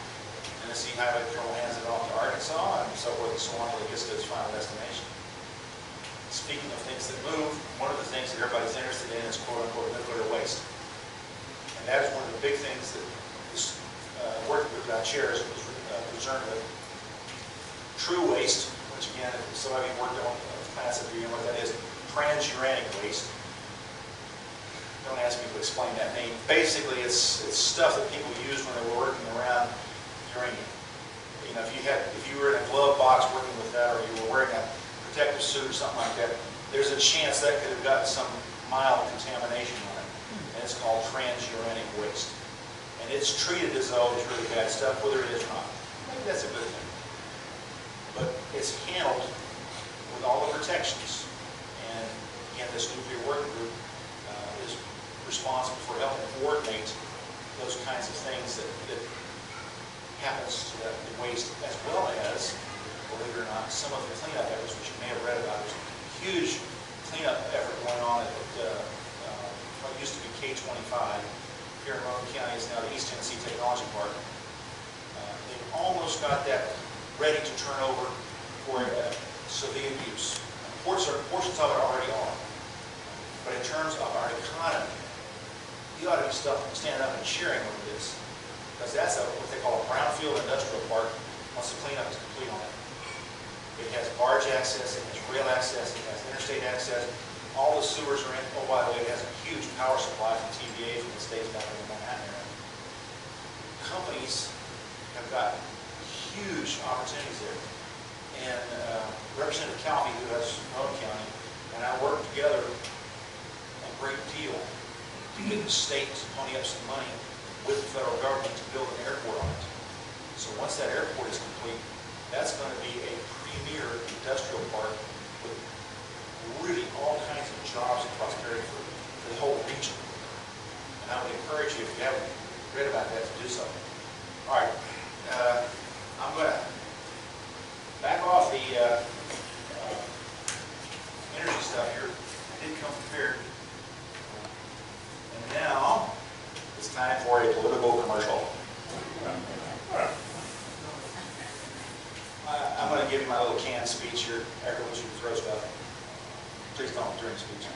Tennessee Highway Patrol hands it off to Arkansas, and so forth and so on until it gets to its final destination. Speaking of things that move, one of the things that everybody's interested in is quote-unquote nuclear waste. And that is one of the big things that this working group that I chair is concerned with. True waste, which again, if some of you worked on class, if you know what that is, transuranic waste. Don't ask me to explain that name. Basically, it's stuff that people use when they were working around uranium. You know, if you were in a glove box working with that, or you were wearing a protective suit or something like that, there's a chance that could have got some mild contamination on it, and it's called transuranic waste. And it's treated as though it's really bad stuff, whether it is or not. Maybe that's a good thing. But it's handled with all the protections. And again, this nuclear working group is responsible for helping coordinate those kinds of things that happens to the waste, as well as, believe it or not, some of the cleanup efforts, which you may have read about. There's a huge cleanup effort going on at what used to be K-25 here in Ragan County. Is now the East Tennessee Technology Park. They've almost got that ready to turn over for civilian use. Portions of it already are. But in terms of our economy, you ought to be standing up and cheering over this, because that's what they call a brownfield industrial park once the cleanup is complete on it. It has barge access, it has rail access, it has interstate access. All the sewers are in. Oh, by the way, it has a huge power supply from TVA from the states back in the Manhattan area. Companies have got huge opportunities there. And Representative Calvi, who has Ragan County, and I worked together a great deal to get the state to pony up some money with the federal government to build an airport on it. So once that airport is complete, that's going to be a premier industrial park with really all kinds of jobs and prosperity for the whole region. And I would encourage you, if you haven't read about that, to do so. All right, I'm going to back off the energy stuff here. I did come prepared. And now it's time for a political commercial. I'm going to give you my little canned speech here after what you throw stuff. Please don't during speech.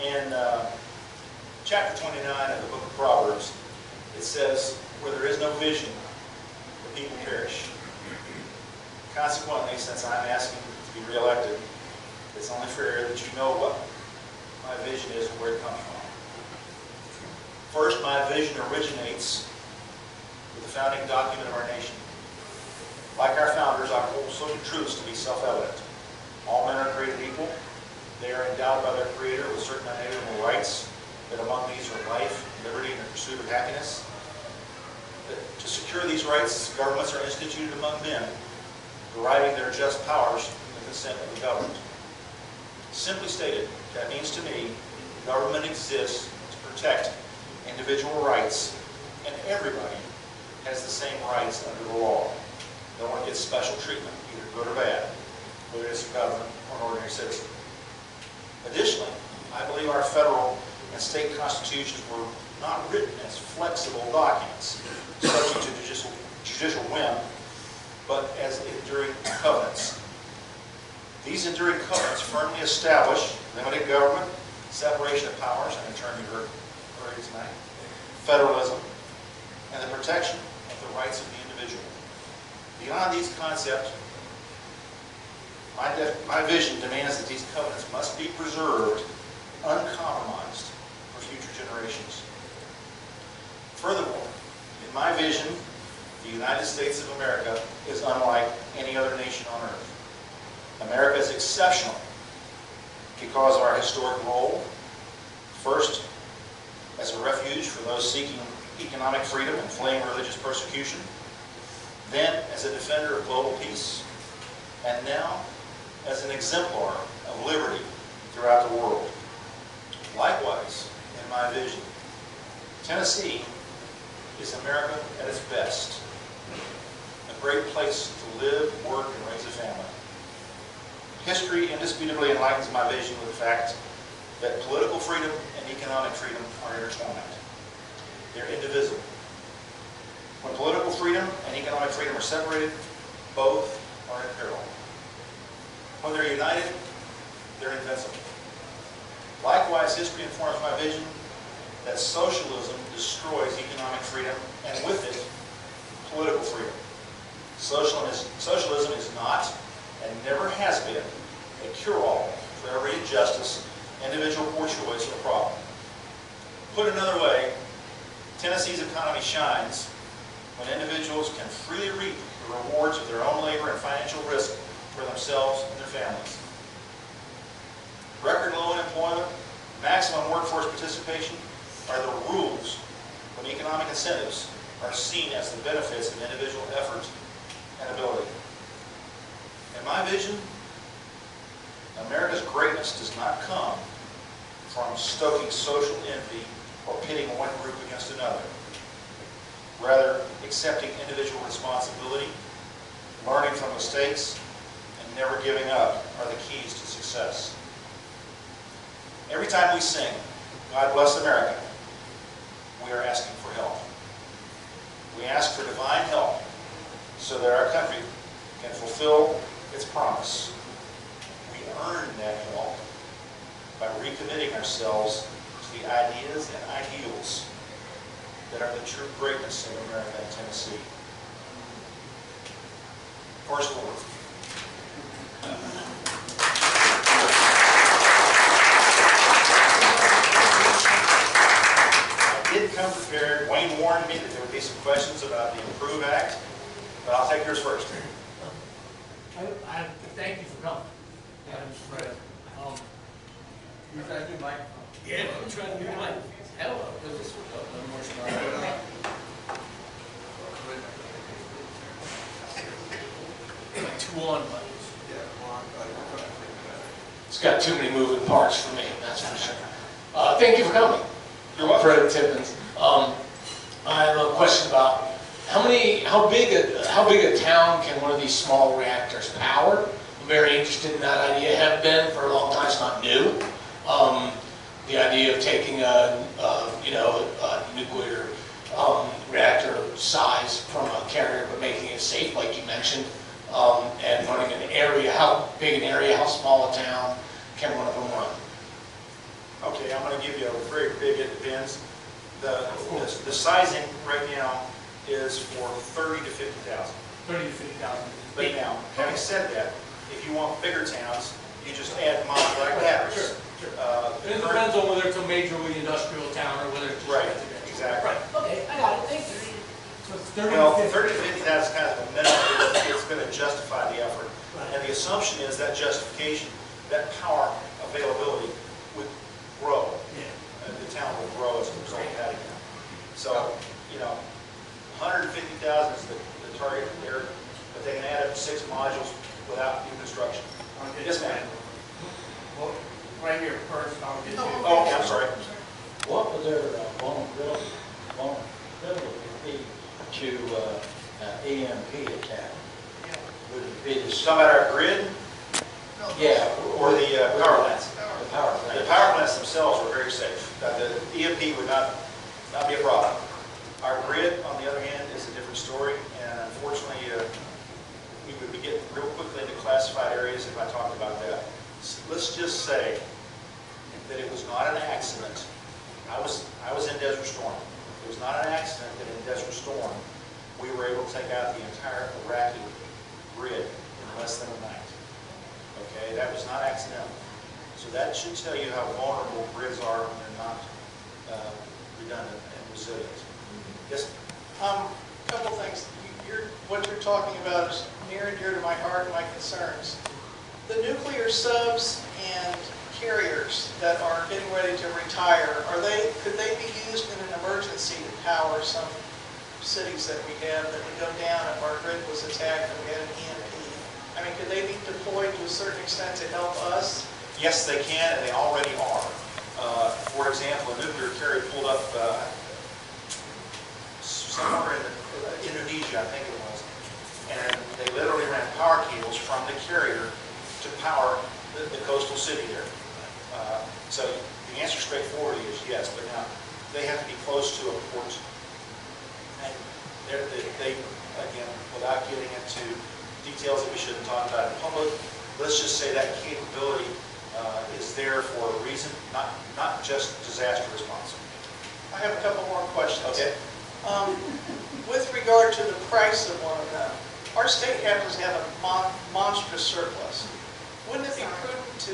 In chapter 29 of the book of Proverbs, it says, "Where there is no vision, the people perish." Consequently, since I'm asking to be reelected, it's only fair that you know what my vision is and where it comes from. First, my vision originates with the founding document of our nation. Like our founders, I hold certain truths to be self-evident. All men are created equal. They are endowed by their Creator with certain unalienable rights, that among these are life, liberty, and the pursuit of happiness. That to secure these rights, governments are instituted among men, deriving their just powers from the consent of the governed. Simply stated, that means to me, government exists to protect individual rights, and everybody has the same rights under the law. No one gets special treatment, either good or bad, whether it's a government or an ordinary citizen. Additionally, I believe our federal and state constitutions were not written as flexible documents, subject to judicial whim, but as enduring covenants. These enduring covenants firmly establish limited government, separation of powers, and a term you heard earlier tonight, federalism, and the protection of the rights of the individual. Beyond these concepts, my vision demands that these covenants must be preserved, uncompromised, for future generations. Furthermore, in my vision, the United States of America is unlike any other nation on earth. America is exceptional because of our historic role, first, as a refuge for those seeking economic freedom and fleeing religious persecution, then as a defender of global peace, and now as an exemplar of liberty throughout the world. Likewise, in my vision, Tennessee is America at its best, a great place to live, work, and raise a family. History indisputably enlightens my vision with the fact that political freedom and economic freedom are intertwined. They're indivisible. When political freedom and economic freedom are separated, both are in peril. When they're united, they're invincible. Likewise, history informs my vision that socialism destroys economic freedom, and with it, political freedom. Socialism is not, and never has been, a cure-all for every injustice, individual poor choice, or problem. Put another way, Tennessee's economy shines when individuals can freely reap the rewards of their own labor and financial risk for themselves and their families. Record low unemployment, maximum workforce participation are the rules when economic incentives are seen as the benefits of individual effort and ability. In my vision, America's greatness does not come from stoking social envy or pitting one group against another. Rather, accepting individual responsibility, learning from mistakes, and never giving up are the keys to success. Every time we sing, God Bless America, we are asking for help. We ask for divine help so that our country can fulfill its promise. We earn that help by recommitting ourselves to the ideas and ideals that are the true greatness of America and Tennessee. First order. I did come prepared. Wayne warned me that there would be some questions about the Improve Act, but I'll take yours first. I thank you for coming, Madam President. You're trying to do microphone? Yeah, I'm trying to do microphone. Hello, this is two on buttons. It's got too many moving parts for me, that's for sure. Thank you for coming. You're welcome. Fred Tippins. I have a question about how big a town can one of these small reactors power? I'm very interested in that idea. Have been for a long time. It's not new. The idea of taking a nuclear reactor size from a carrier, but making it safe, like you mentioned, and running an area. How big an area? How small a town can one of them run? Okay, I'm going to give you a very big, it depends. The sizing right now is for 30 to 50,000. 30 to 50,000. But now, having said that, if you want bigger towns, you just add mods like that. Sure. It depends on whether it's a majorly industrial town or whether it's just Right, residential. exactly. Right, okay, I got it, thank you. So it's 30 Well, to 50. 30 to 50,000 is kind of the minimum. It's going to justify the effort. Right. And the assumption is that justification, that power availability would grow. Yeah. And the town will grow as a result of that again. So, 150,000 is the target there, but they can add up to 6 modules without new construction. Okay. Yes, ma'am. Well, right here first, I'll get you. Oh, I'm sorry. What would their vulnerability be to EMP attack? Would it be the Talking about our grid yeah, or the power plants? the power The plant? power plants themselves are very safe. The EMP would not be a problem. Our grid, on the other hand, is a different story, and unfortunately, we would be getting real quickly into classified areas if I talked about that. Let's just say that it was not an accident. I was in Desert Storm. It was not an accident that in Desert Storm we were able to take out the entire Iraqi grid in less than a night. Okay, that was not accidental. So that should tell you how vulnerable grids are when they're not redundant and resilient. Yes? Couple things. What you're talking about is near and dear to my heart and my concerns. The nuclear subs and carriers that are getting ready to retire, could they be used in an emergency to power some cities that we have that would go down if our grid was attacked and we had an EMP? I mean, could they be deployed to a certain extent to help us? Yes, they can, and they already are. For example, a nuclear carrier pulled up somewhere in Indonesia, I think it was, and they literally ran power cables from the carrier to power the coastal city there. So the answer straightforward is yes, but now they have to be close to a port. And they, again, without getting into details that we shouldn't talk about in public, let's just say that capability is there for a reason, not just disaster response. I have a couple more questions. Okay. With regard to the price of one of them, our state happens to have a monstrous surplus. Wouldn't it be prudent to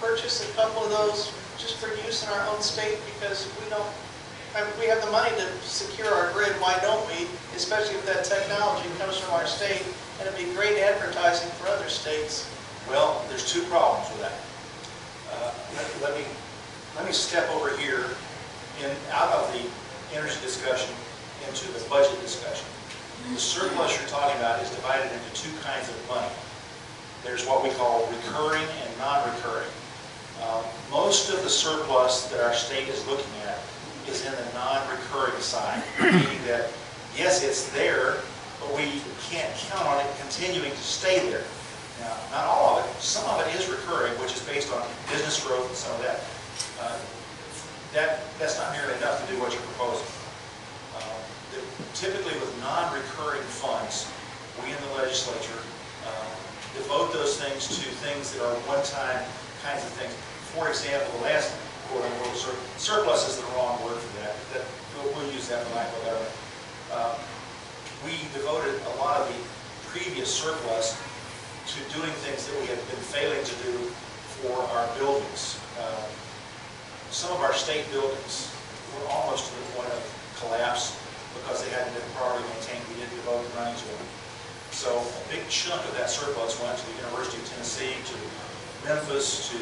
purchase a couple of those just for use in our own state? Because we have the money to secure our grid, why don't we? Especially if that technology comes from our state and it'd be great advertising for other states. Well, there's two problems with that. Let me step over here out of the energy discussion into the budget discussion. The surplus you're talking about is divided into two kinds of money. There's what we call recurring and non-recurring. Most of the surplus that our state is looking at is in the non-recurring side, meaning that, yes, it's there, but we can't count on it continuing to stay there. Now, not all of it. Some of it is recurring, which is based on business growth and some of that. That's not nearly enough to do what you're proposing. Typically with non-recurring funds, we in the legislature devote those things to things that are one-time kinds of things. For example, the last quote-unquote surplus is the wrong word for that. We'll use that for lack of a better one. We devoted a lot of the previous surplus to doing things that we have been failing to do for our buildings. Some of our state buildings were almost to the point of collapse because they hadn't been properly maintained. We didn't devote the money to them. So a big chunk of that surplus went to the University of Tennessee, to Memphis, to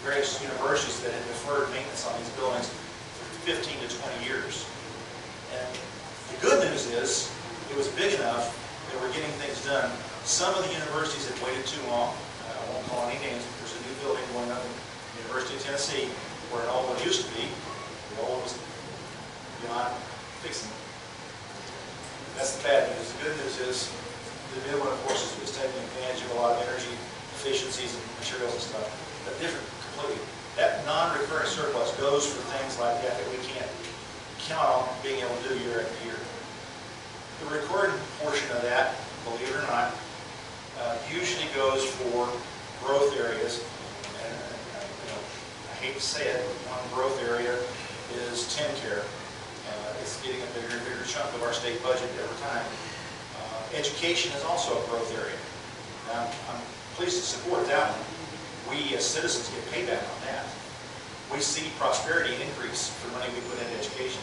various universities that had deferred maintenance on these buildings for 15 to 20 years. And the good news is it was big enough that we're getting things done. Some of the universities have waited too long. I won't call any names, but there's a new building going up in the University of Tennessee where an old one used to be. The old one was beyond fixing. That's the bad news. The good news is the new one, of course, is taking advantage of a lot of energy efficiencies and materials and stuff, but different completely. That non-recurring surplus goes for things like that that we can't count on being able to do year after year. The recurring portion of that, believe it or not, usually goes for growth areas. And I hate to say it, one growth area is TennCare. It's getting a bigger and bigger chunk of our state budget every time. Education is also a growth area. Now, I'm pleased to support that one. We as citizens get payback on that. We see prosperity increase for money we put into education.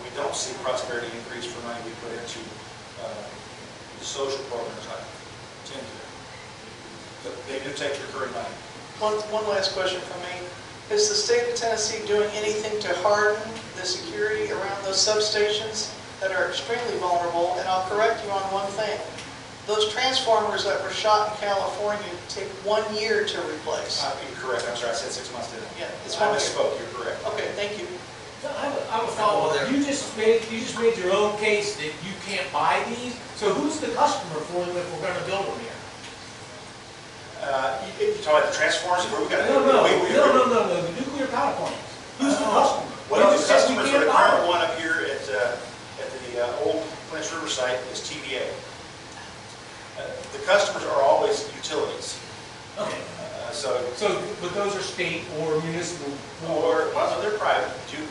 We don't see prosperity increase for money we put into social programs like TennCare. But they do take recurring money. One last question from me. Is the state of Tennessee doing anything to harden the security around those substations that are extremely vulnerable? And I'll correct you on one thing. Those transformers that were shot in California take 1 year to replace. You're correct. I'm sorry, I said 6 months, didn't I? Yeah, it's I 1 year. misspoke. You're correct. Okay, thank you. I have a follow-up. You just made your own case that you can't buy these. So who's the customer for them if we're going to build them here? You talking about the transformers? Where we got No, the nuclear power plants. Who's the customer? Well, You the just said we customer for can't the buy current them. one up here at the old Clinch River site is TVA. The customers are always utilities. Okay. But those are state or municipal? Well, no, they're private. Duke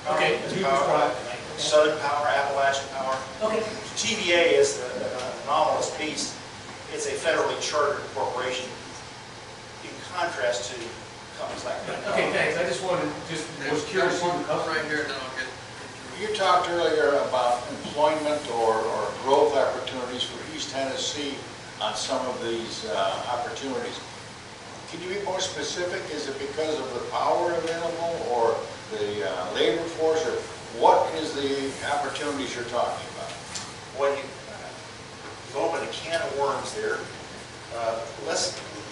Power Okay, is Duke is Power, private. Southern Power, Appalachian Power. Okay. TVA is the anomalous piece. It's a federally chartered corporation in contrast to companies like that. Okay, thanks. I just was curious who the customer. Right here, then I'll get. You talked earlier about employment or growth opportunities for East Tennessee on some of these opportunities. Can you be more specific? Is it because of the power available or the labor force, or what is the opportunities you're talking about? When you open a can of worms there,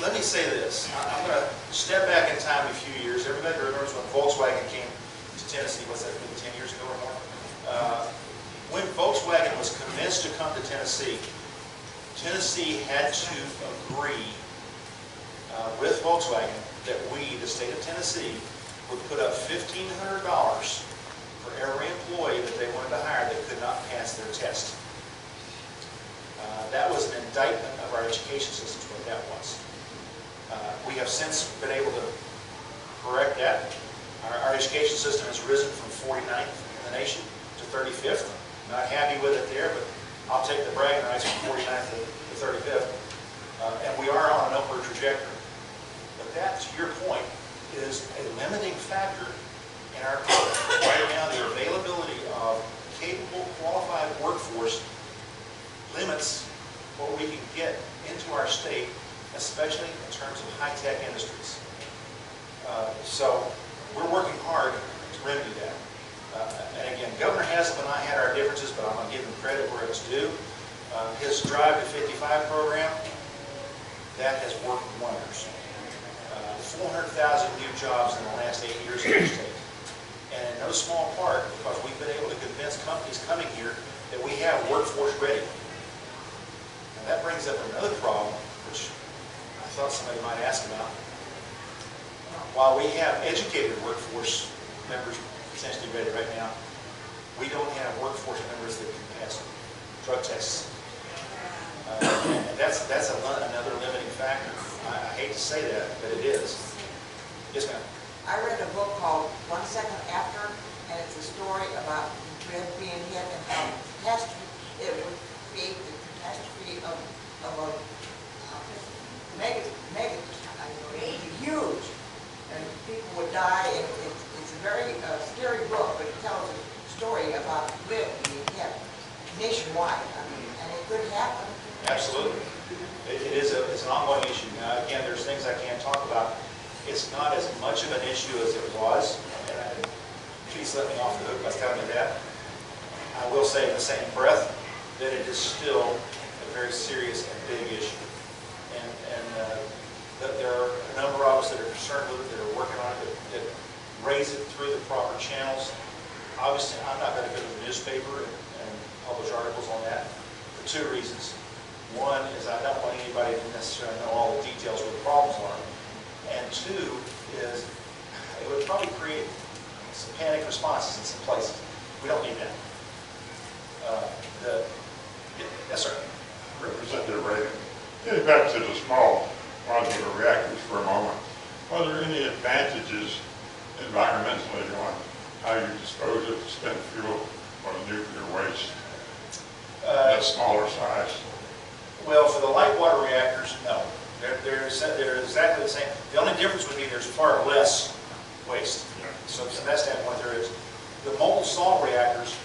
let me say this. I'm going to step back in time a few years. Everybody remembers when Volkswagen came to Tennessee, what's that, maybe 10 years ago or more? When Volkswagen was convinced to come to Tennessee, Tennessee had to agree with Volkswagen that we, the state of Tennessee, would put up $1,500 for every employee that they wanted to hire that could not pass their test. That was an indictment of our education system, is what that was. We have since been able to correct that. Our education system has risen from 49th in the nation to 35th. Not happy with it there, but I'll take the bragging rights from 49th to 35th. And we are on an upward trajectory. But that, to your point, is a limiting factor in our growth. Right now, the availability of capable, qualified workforce limits what we can get into our state, especially in terms of high-tech industries. So we're working hard to remedy that. And again, Governor Haslam and I had our differences, but I'm going to give him credit where it's due. His Drive to 55 program, that has worked wonders. 400,000 new jobs in the last 8 years in the state. And in no small part because we've been able to convince companies coming here that we have workforce ready. And that brings up another problem, which I thought somebody might ask about. While we have educated workforce members essentially ready right now, we don't have workforce members that can pass drug tests. And that's another limiting factor. I hate to say that, but it is. Yes, ma'am. I read a book called 1 Second After, and it's a story about Red being hit and how it would create the catastrophe of a mega huge, and people would die. And it's a very scary book, but it tells a story about Red being hit nationwide. I mean, and it could happen. Absolutely. It's an ongoing issue. Now, again, there's things I can't talk about. It's not as much of an issue as it was, and please let me off the hook by telling you that. I will say in the same breath that it is still a very serious and big issue. And that there are a number of us that are concerned with it, that are working on it, that raise it through the proper channels. Obviously, I'm not going to go to the newspaper and publish articles on that for two reasons. One is I don't want anybody to necessarily know all the details of what the problems are. And two is it would probably create some panic responses in some places. We don't need that. Yes, sir. Representative Ragan, getting back to the small modular reactors for a moment, are there any advantages environmentally on how you dispose of spent fuel or nuclear waste at a smaller size? Well, for the light water reactors, no. They're exactly the same. The only difference would be there's far less waste. So from that standpoint, there is. The molten salt reactors,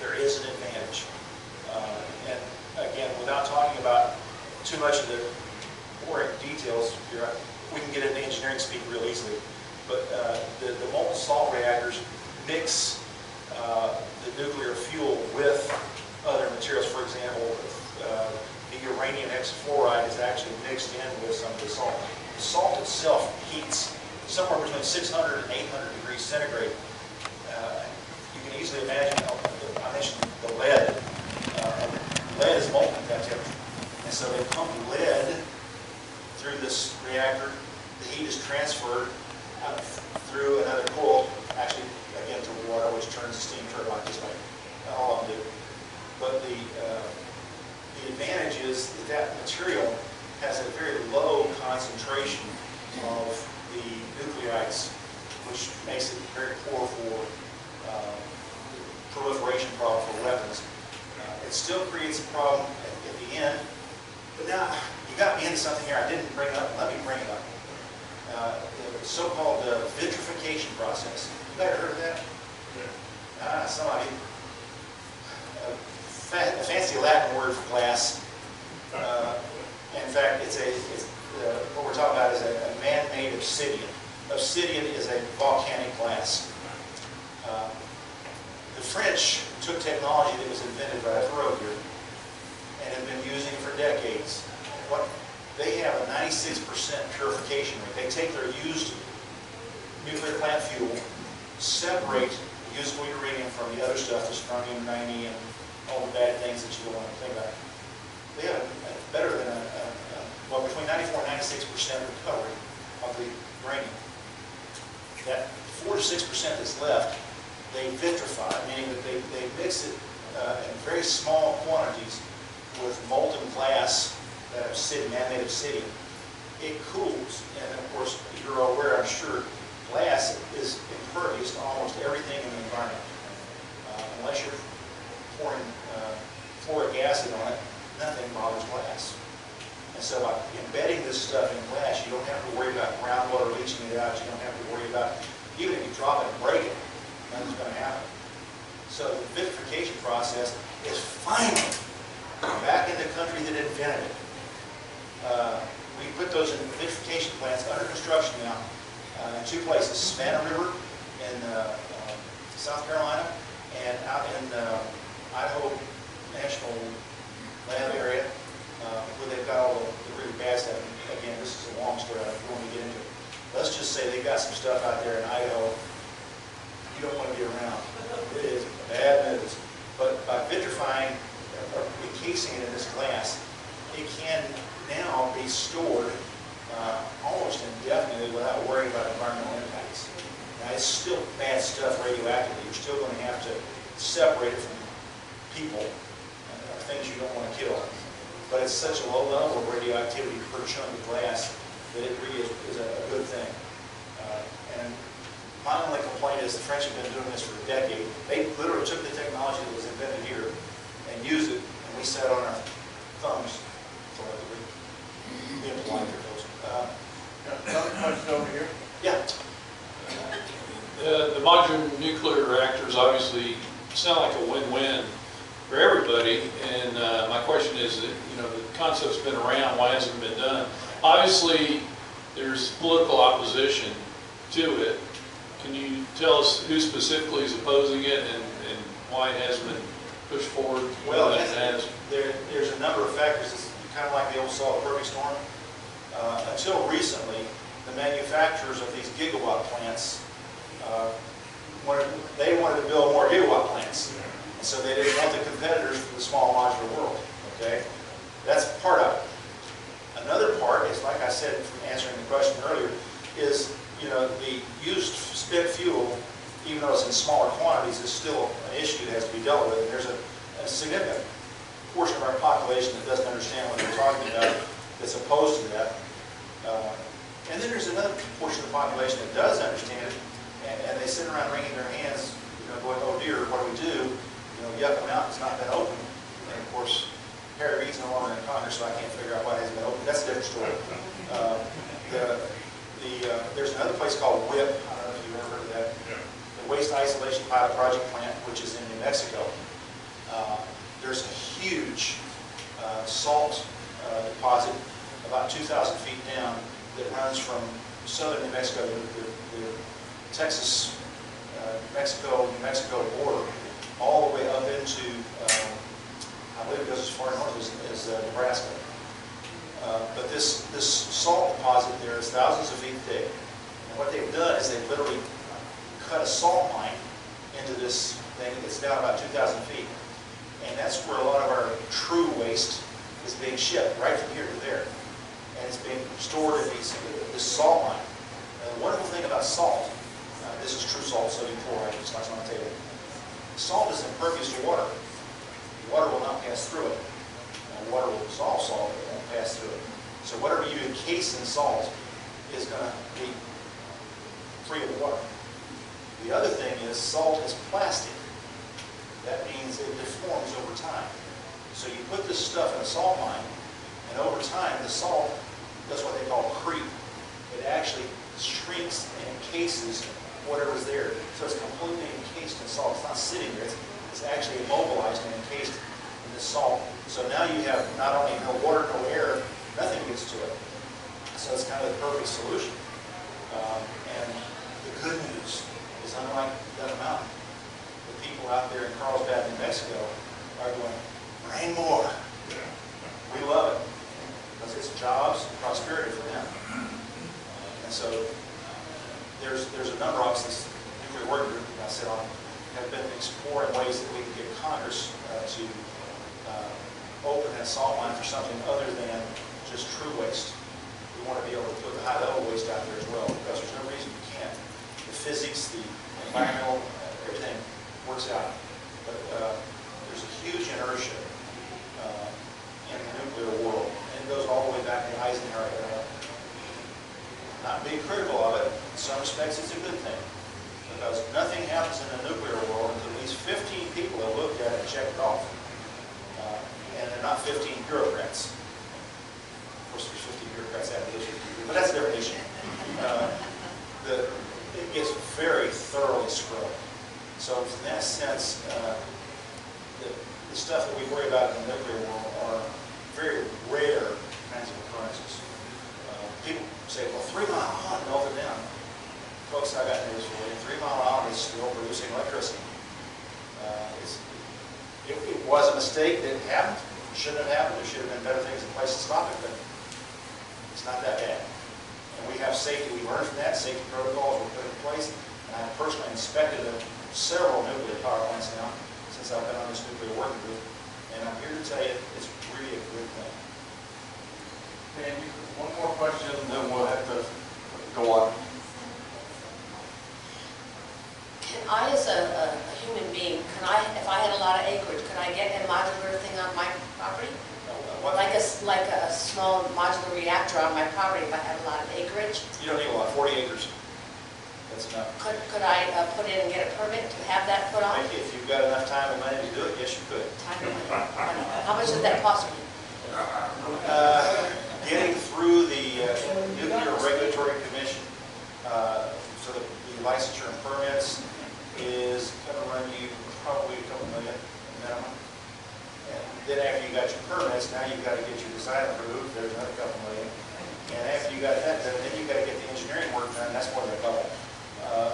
there is an advantage. And again, without talking about too much of the boring details, we can get into engineering speak real easily. But the molten salt reactors mix the nuclear fuel with other materials. For example, the uranium hexafluoride is actually mixed in with some of the salt. The salt itself heats somewhere between 600 and 800 degrees centigrade. You can easily imagine, I mentioned the lead. Lead is molten at that temperature. And so they pump lead through this reactor. The heat is transferred through another coil, actually, again, to water, which turns the steam turbine just like all of them do. But the advantage is that material has a very low concentration of the nuclides, which makes it very poor for proliferation problem for weapons. It still creates a problem at the end, but now you got me into something here I didn't bring up. Let me bring it up. The so-called vitrification process. You ever heard of that? Somebody. A fancy Latin word for glass. In fact, what we're talking about is a man-made obsidian. Obsidian is a volcanic glass. The French took technology that was invented by Thoreau here and have been using it for decades. They have a 96% purification rate. They take their used nuclear plant fuel, separate the usable uranium from the other stuff, the strontium-90 and all the bad things that you don't want to think about. They have better than between 94 and 96% recovery of the uranium. That 4 to 6% that's left, they vitrify, meaning that they mix it in very small quantities with molten glass, that obsidian, man-made obsidian. It cools, and of course, you're aware, I'm sure, glass is impervious to almost everything in the environment. Unless you're pouring fluoric acid on it, nothing bothers glass. And so by embedding this stuff in glass, you don't have to worry about groundwater leaching it out. You don't have to worry about, even if you drop it and break it, nothing's going to happen. So the vitrification process is finally back in the country that invented it. We put those vitrification plants under construction now in two places, Savannah River in South Carolina and out in Idaho National Lab area where they've got all the really bad stuff. Again, this is a long story, I don't want to get into it. Let's just say they've got some stuff out there in Idaho you don't want to be around. It is bad news. But by vitrifying or encasing it in this glass, it can now be stored almost indefinitely without worrying about environmental impacts. Now, it's still bad stuff radioactively. You're still going to have to separate it from people, things you don't want to kill. But it's such a low level of radioactivity per chunk of glass that it really is a good thing. And my only complaint is the French have been doing this for a decade. They literally took the technology that was invented here and used it, and we sat on our thumbs. Being polite here, folks. Another question over here? Yeah. The modular nuclear reactors obviously sound like a win-win for everybody, and my question is that, you know, the concept's been around, why hasn't it been done? Obviously, there's political opposition to it. Can you tell us who specifically is opposing it and why it hasn't been pushed forward? Well, there's a number of factors. It's kind of like the old saw, the perfect storm. Until recently, the manufacturers of these gigawatt plants wanted to build more gigawatt plants, and so they didn't want the competitors for the small modular world. Okay, that's part of it. Another part is, like I said, answering the question earlier, is the used spent fuel, even though it's in smaller quantities, is still an issue that has to be dealt with. And there's a significant portion of our population that doesn't understand what we're talking about, that's opposed to that. And then there's another portion of the population that does understand it, and they sit around wringing their hands, going, oh dear, what do we do? Yucca Mountain's not been open. And of course, Harry Reid's no longer in Congress, so I can't figure out why it hasn't been open. That's a different story. There's another place called WIP, I don't know if you've ever heard of that, the Waste Isolation Pilot Project Plant, which is in New Mexico. There's a huge salt deposit about 2,000 feet down that runs from southern New Mexico, the Texas, New Mexico border, all the way up into, I believe it goes as far north as Nebraska. But this salt deposit there is thousands of feet thick. And what they've done is they've literally cut a salt mine into this thing that's down about 2,000 feet. And that's where a lot of our true waste is being shipped, right from here to there. And it's being stored in this salt mine. The wonderful thing about salt, this is true salt, sodium chloride, it's not on the table. Salt is impervious to water. Water will not pass through it. Water will dissolve salt, but it won't pass through it. So whatever you encase in salt is going to be free of water. The other thing is salt is plastic. That means it deforms over time. So you put this stuff in a salt mine, and over time the salt does what they call creep. It actually shrinks and encases whatever's there. So it's completely encased in salt. It's not sitting there. It's actually immobilized and encased in the salt. So now you have not only no water, no air, nothing gets to it. So it's kind of the perfect solution. And the good news is, unlike Yucca Mountain, the people out there in Carlsbad, New Mexico are going, bring more. We love it because it's jobs and prosperity for them. And so there's a number of us, this nuclear working group that I sit on, have been exploring ways that we can get Congress to open that salt mine for something other than just true waste. We want to be able to put the high-level waste out there as well, because there's no reason we can't. The physics, the environmental, everything works out. But there's a huge inertia in the nuclear world, and it goes all the way back to Eisenhower era. Not being critical of it, in some respects it's a good thing, because nothing happens in the nuclear world until at least 15 people have looked at it and checked it off. And they're not 15 bureaucrats. Of course, there's 15 bureaucrats after this, but that's a different issue. It gets very thoroughly scrubbed. So in that sense, the stuff that we worry about in the nuclear world are very rare kinds of occurrences. People say, well, 3 Mile Island melted down. Folks, I got news for you. 3 Mile Island is still producing electricity. It was a mistake that happened. It shouldn't have happened. There should have been better things in place to stop it, but it's not that bad. And we have safety. We learned from that. Safety protocols were put in place. And I personally inspected several nuclear power plants now since I've been on this nuclear working group. And I'm here to tell you it's really a good thing. And one more question, then we'll have to go on. Can I, as a human being, if I had a lot of acreage, could I get a modular thing on my property? Like a small modular reactor on my property if I had a lot of acreage? You don't need a lot, 40 acres. That's enough. Could I put in and get a permit to have that put on? If you've got enough time and money to do it, yes, you could. Time and money. How much would that cost me? Getting through the Nuclear Regulatory Commission, so the licensure and permits is going to run you probably a couple million minimum. And then after you got your permits, now you've got to get your design approved, there's another couple million. And after you got that done, then you've got to get the engineering work done, that's more than a couple.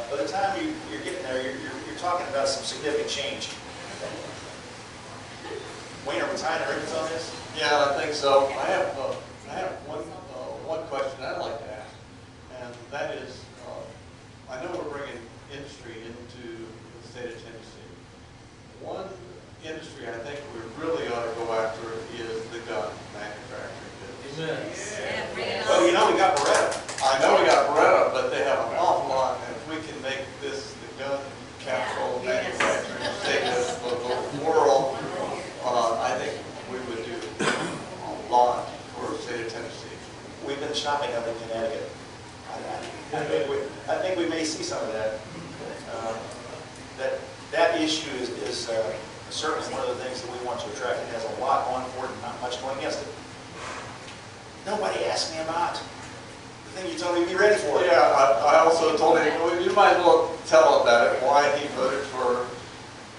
By the time you're getting there, you're talking about some significant change. Wayne, are we tying our hands on this? Yeah, I think so. I have one question I'd like to ask, and that is, I know we're bringing industry into the state of Tennessee. One industry I think we really ought to go after is the gun manufacturing business. Well, you know we got Beretta. I know we got Beretta, but they have an awful lot, and if we can make this the gun capsule manufacturing status for the world, I think we would do a lot for the state of Tennessee. We've been shopping up in Connecticut. I think we may see some of that. That issue is certainly one of the things that we want to attract. It has a lot going for it and not much going against it. Nobody asked me about the thing you told me to be ready for. Yeah, I also told him, well, you might as well tell about it, why he voted for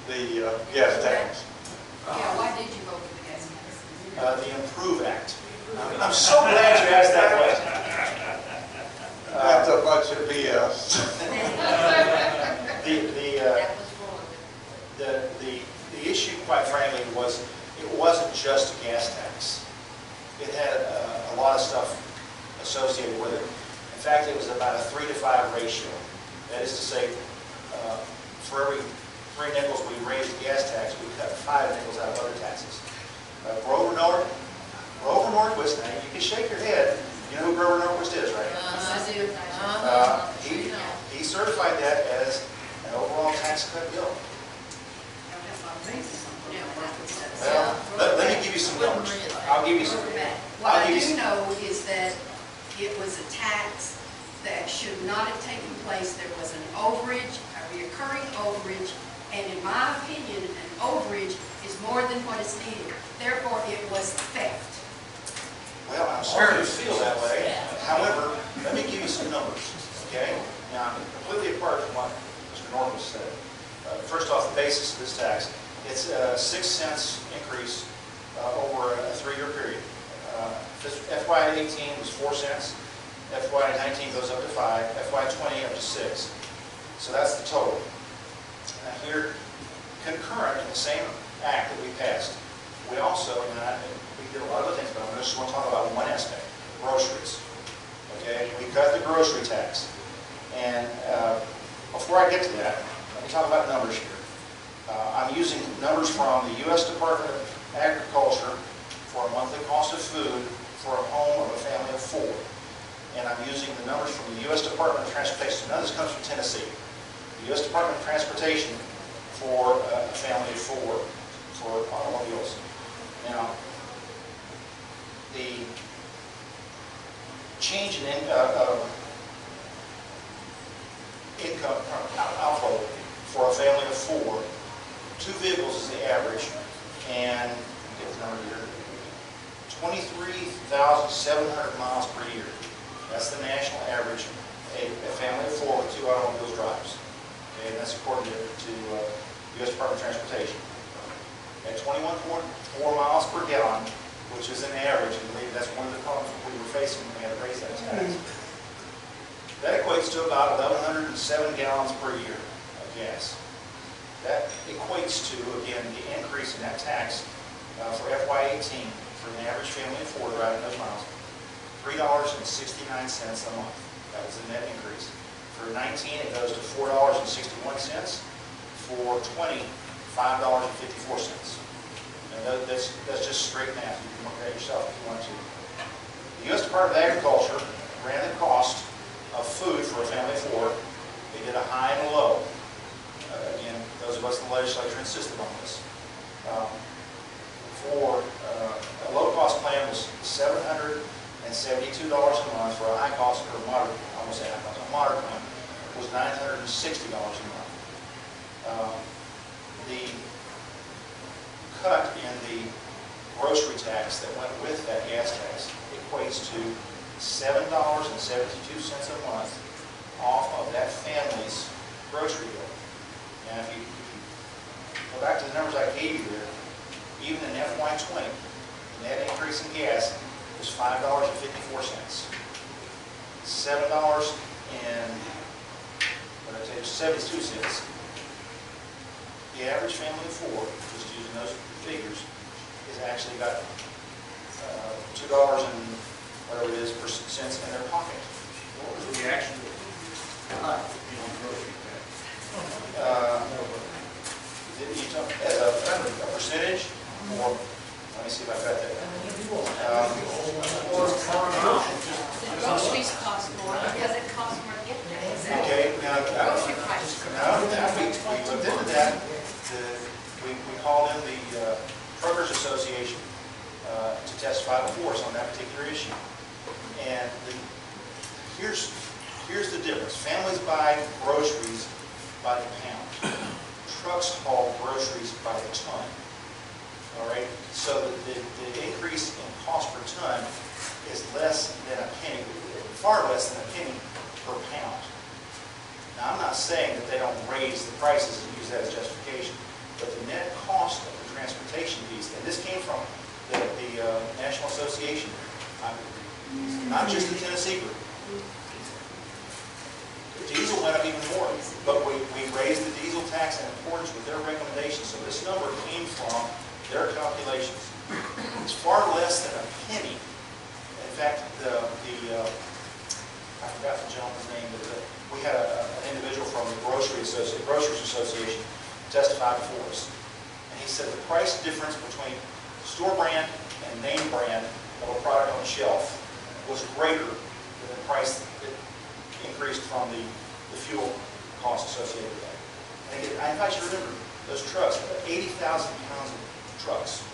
the gas tax. Yeah, why did you vote for the gas tax? The Improve Act. I'm so glad you asked that question. That's a bunch of BS. The issue, quite frankly, it wasn't just a gas tax. It had a lot of stuff associated with it. In fact, it was about a 3 to 5 ratio. That is to say, for every 3 nickels we raised the gas tax, we cut 5 nickels out of other taxes. Grover Norquist, now you can shake your head. You know who Grover Norquist is, right? He certified that as an overall tax cut bill. Well, let me give you some numbers. I'll give you some. What I do know is that it was a tax that should not have taken place. There was an overage, a recurring overage, and in my opinion, an overage is more than what is needed. Therefore, it was theft. Well, I'm sorry you feel that way. However, let me give you some numbers, okay? Now, I'm completely apart from what Mr. Norquist said. First off, the basis of this tax, it's a 6 cents increase over a 3-year period. FY18 was 4 cents. FY19 goes up to 5. FY20 up to 6. So that's the total. Now here, concurrent in the same act that we passed, we also, we did a lot of other things, but I just want to talk about one aspect, groceries. Okay, we cut the grocery tax. And before I get to that, let me talk about numbers here. I'm using numbers from the U.S. Department of Agriculture for a monthly cost of food for a home of a family of 4. And I'm using the numbers from the U.S. Department of Transportation. Now this comes from Tennessee. The U.S. Department of Transportation for a family of 4 for automobiles. Now, the change in income outflow for a family of 4, 2 vehicles is the average, and get the number here, 23,700 miles per year. That's the national average a family of 4 with 2 automobiles drives. Okay, and that's according to U.S. Department of Transportation. at 21.4 miles per gallon, which is an average, and maybe that's one of the problems we were facing when we had to raise that tax. That equates to about 1,107 gallons per year of gas. That equates to, again, the increase in that tax for FY18 for an average family of 4 driving those miles, $3.69 a month. That was the net increase. For 19, it goes to $4.61. For 20, $5.54. And that's just straight math. You can look at that yourself if you want to. The U.S. Department of Agriculture ran the cost of food for a family of 4. They did a high and a low. Again, those of us in the legislature insisted on this. For a low-cost plan was $772 a month. For a high-cost or moderate, I almost say high-cost, a moderate plan was $960 a month. The cut in the grocery tax that went with that gas tax equates to $7.72 a month off of that family's grocery bill. Now, if you go back to the numbers I gave you there, even in FY20, the net increase in gas was $5.54. $7 and, what did I tell you, 72 cents. The average family of 4, just using those figures, is actually got $2 and whatever it is per cents in their pocket. What was the actual cut in grocery tax? As a percentage, or let me see if I've got that. The groceries cost more because it costs more to get there. Okay, now, Grocery prices. we looked into that. We called in the Truckers Association to testify before us on that particular issue. And here's the difference. Families buy groceries by the pound. Trucks haul groceries by the ton. All right? So the increase in cost per ton is less than a penny, far less than a penny per pound. Now, I'm not saying that they don't raise the prices and use that as justification, but the net cost of the transportation piece, and this came from the National Association, not just the Tennessee group. Diesel went up even more, but we raised the diesel tax in accordance with their recommendations, so this number came from their calculations. It's far less than a penny. In fact, I forgot the gentleman's name, but we had an individual from the Grocers Association testify before us. And he said the price difference between store brand and name brand of a product on the shelf was greater than the price that increased from the fuel cost associated with that. And again, I invite you to remember, those trucks, 80,000 pounds of trucks,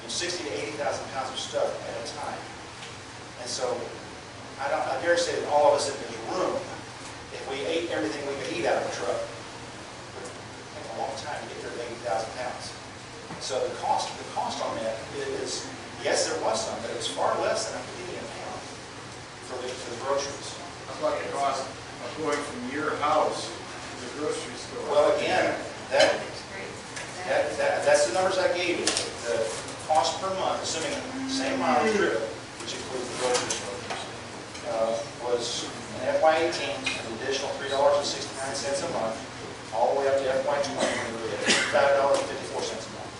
60 to 80,000 pounds of stuff at a time. And so, I dare say that all of us in this room, if we ate everything we could eat out of a truck, it would take a long time to get rid of 80,000 pounds. So the cost on that is, yes, there was some, but it was far less than a penny a pound for the groceries. How about the cost of going from your house to the grocery store? Well, again, that's the numbers I gave you. The cost per month, assuming the same mileage driven, which includes the grocery store, was in FY18 an additional $3.69 a month, all the way up to FY20, $5.54 a month.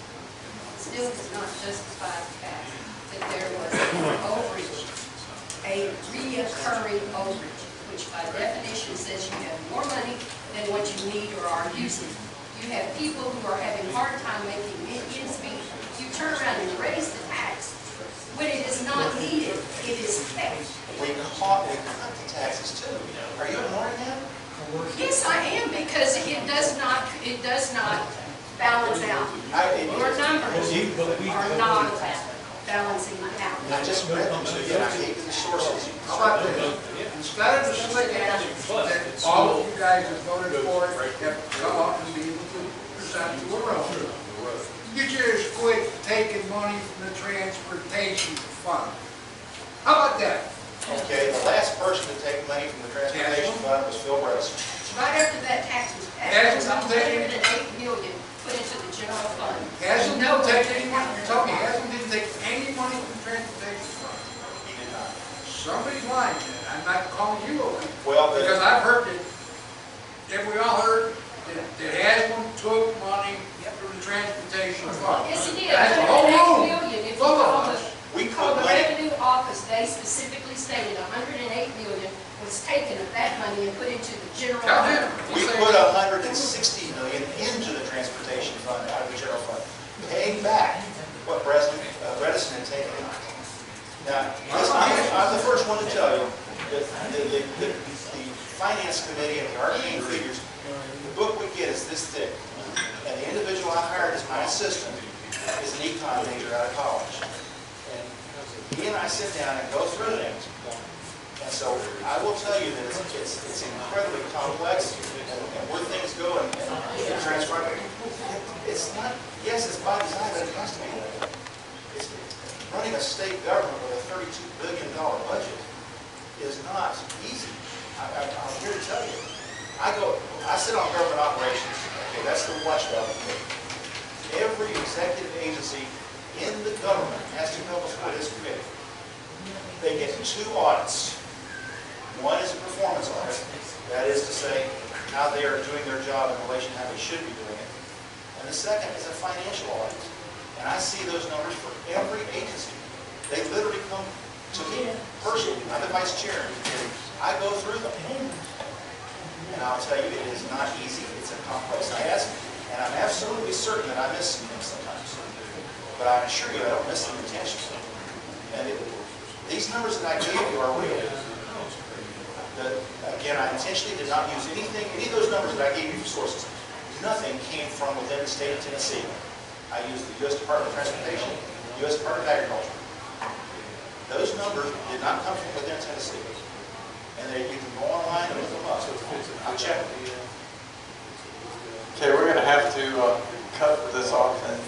Still does not justify the fact that there was an overage, a reoccurring overage, which by definition says you have more money than what you need or are using. You have people who are having a hard time making ends meet. You turn around and raise the tax when it is not needed. It is kept. We cut the taxes too. Are you ignoring that? Yes, I am, because it does not balance out. Your numbers are not balancing out. I just read them to you, and I gave you the sources. How about this? Instead of the slick ass that all of you guys have voted for it, have come up and be able to present to a road, you just quit taking money from the transportation fund. How about that? Okay, the last person to take money from the transportation fund was Phil Bredesen. Right after that tax was passed, there was $108 million put into the general fund. Hasn't No, taken any money, you told me, hasn't didn't take any money from transportation fund. He did not. Somebody's lying, I'm not calling you over. Well, Because I've heard that we all heard that Haslam took money from the transportation fund. yes, it did, That's a whole room 108 million. If you full call of the, us. We call put the money, revenue office, they specifically stated 108 million was taken of that money and put into the general Tell fund. him. we put 160 million into the transportation fund out of the general fund, paying back what Bredesen had taken in. Now, I'm the first one to tell you that the finance committee and the arcane figures, the book we get is this thick. And the individual I hired as my assistant is an econ major out of college. And he and I sit down and go through things. And so I will tell you that it's incredibly complex and where things go and transfer. It's not, yes, it's by design, but it has to be. It's running a state government with a $32 billion budget is not easy. I'm here to tell you. I sit on government operations. Okay, that's the watchdog. Every executive agency in the government has to come before this committee. They get 2 audits. One is a performance audit. That is to say, how they are doing their job in relation to how they should be doing it. And the second is a financial audit. And I see those numbers for every agency. They literally come to me personally. I'm the vice chair. I go through them. And I'll tell you, it is not easy. It's a complex task. And I'm absolutely certain that I miss some things sometimes. But I assure you, I don't miss them intentionally. And these numbers that I gave you are real. Again, I intentionally did not use any of those numbers that I gave you for sources. Nothing came from within the state of Tennessee. I used the U.S. Department of Transportation, U.S. Department of Agriculture. Those numbers did not come from within Tennessee. And you can go online and look them up. I'll check them. Okay, we're gonna have to cut this off, and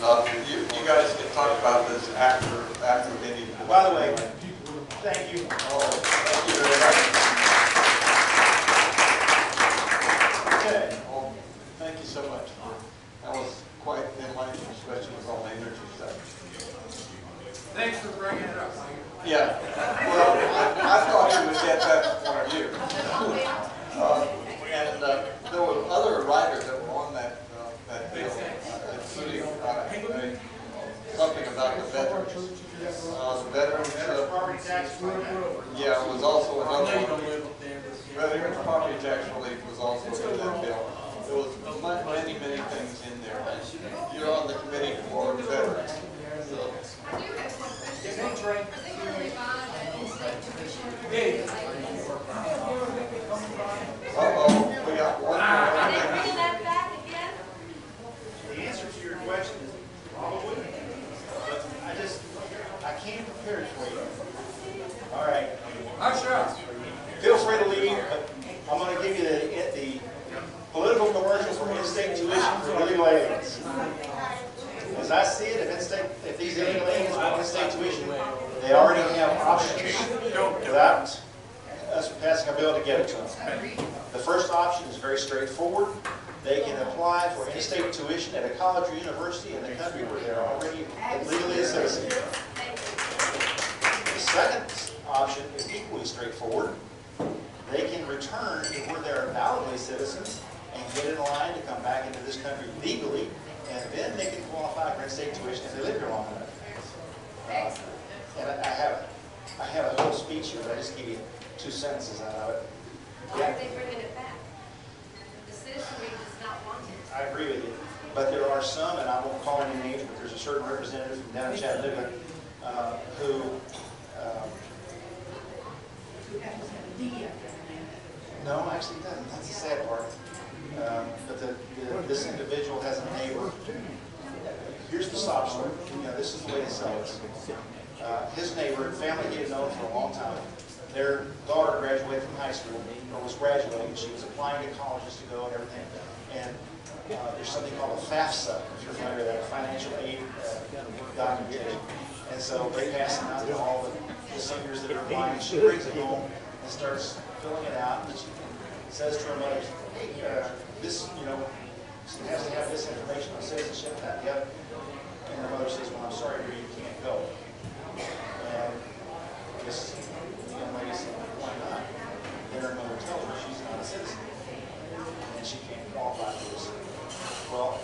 you guys can talk about this after the meeting. By the way, thank you. Thank you very much. Okay, well, thank you so much. That was quite enlightening, especially with all the energy stuff. Thanks for bringing it up. Yeah, well, I thought you would get that point of view. And there were other writers that were on that bill, including something about the veterans. The veterans, yeah, was also another one. Veterans property tax relief was also in that bill. There was many things in there. You're on the committee for veterans. So. I do have one question. Are they going to revise that in-state tuition? Uh-oh, we got one more. Are they bringing that back again? The answer to your question is probably. But I came prepared for you. All right. Feel free to leave, but I'm going to give you the political commercial for in-state tuition for illegal aliens. As I see it, if these illegal aliens want in-state tuition, they already have options without us passing a bill to get it to them. The first option is very straightforward. They can apply for in-state tuition at a college or university in the country where they're already legally a citizen. The second option is equally straightforward. They can return to where they're validly citizens and get in line to come back into this country legally, and then they can qualify for in-state tuition if they live here long enough. And I have a whole speech here, but I just give you 2 sentences out of it. Why are they bringing it back? The citizenry does not want it. I agree with you, but there are some, and I won't call any names, but there's a certain representative from down in Chattanooga who no, actually doesn't. That's the sad part. But this individual has a neighbor. Here's the sob story. This is the way they sell it. His neighbor, family he had known for a long time. Their daughter graduated from high school, or was graduating. She was applying to colleges to go and everything. And there's something called a FAFSA, if you're familiar with that, financial aid documentation. And so they pass it out to all the seniors that are applying. She brings it home and starts filling it out. And she says to her mother, hey, this, has to have this information on citizenship. that, and the other. And her mother says, well, I'm sorry, dear, you can't go. And this young lady said, why not? Then her mother tells her she's not a citizen, and she can't qualify for this. Well,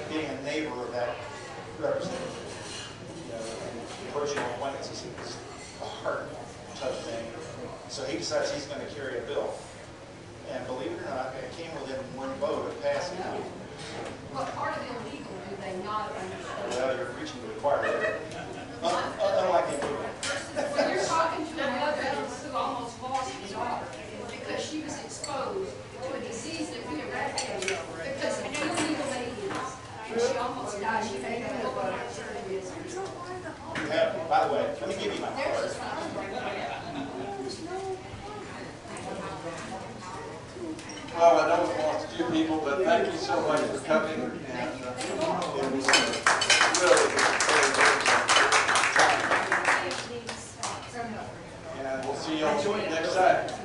being a neighbor of that representative, you know, and approaching acquaintances is a hard, tough thing. So he decides he's going to carry a bill. And believe it or not, it came within one vote of passing out. What part of illegal do they not understand? Well, you're reaching the requirement. Unlike in When you're talking to a mother who almost lost his daughter because she was exposed to a disease that we eradicated because of illegal aliens, and she almost died, she made a bill on our service. you have, by the way, let me give you my card. Well, I know we lost a few people, but thank you so much for coming, and it was really good. And we'll see you all next time.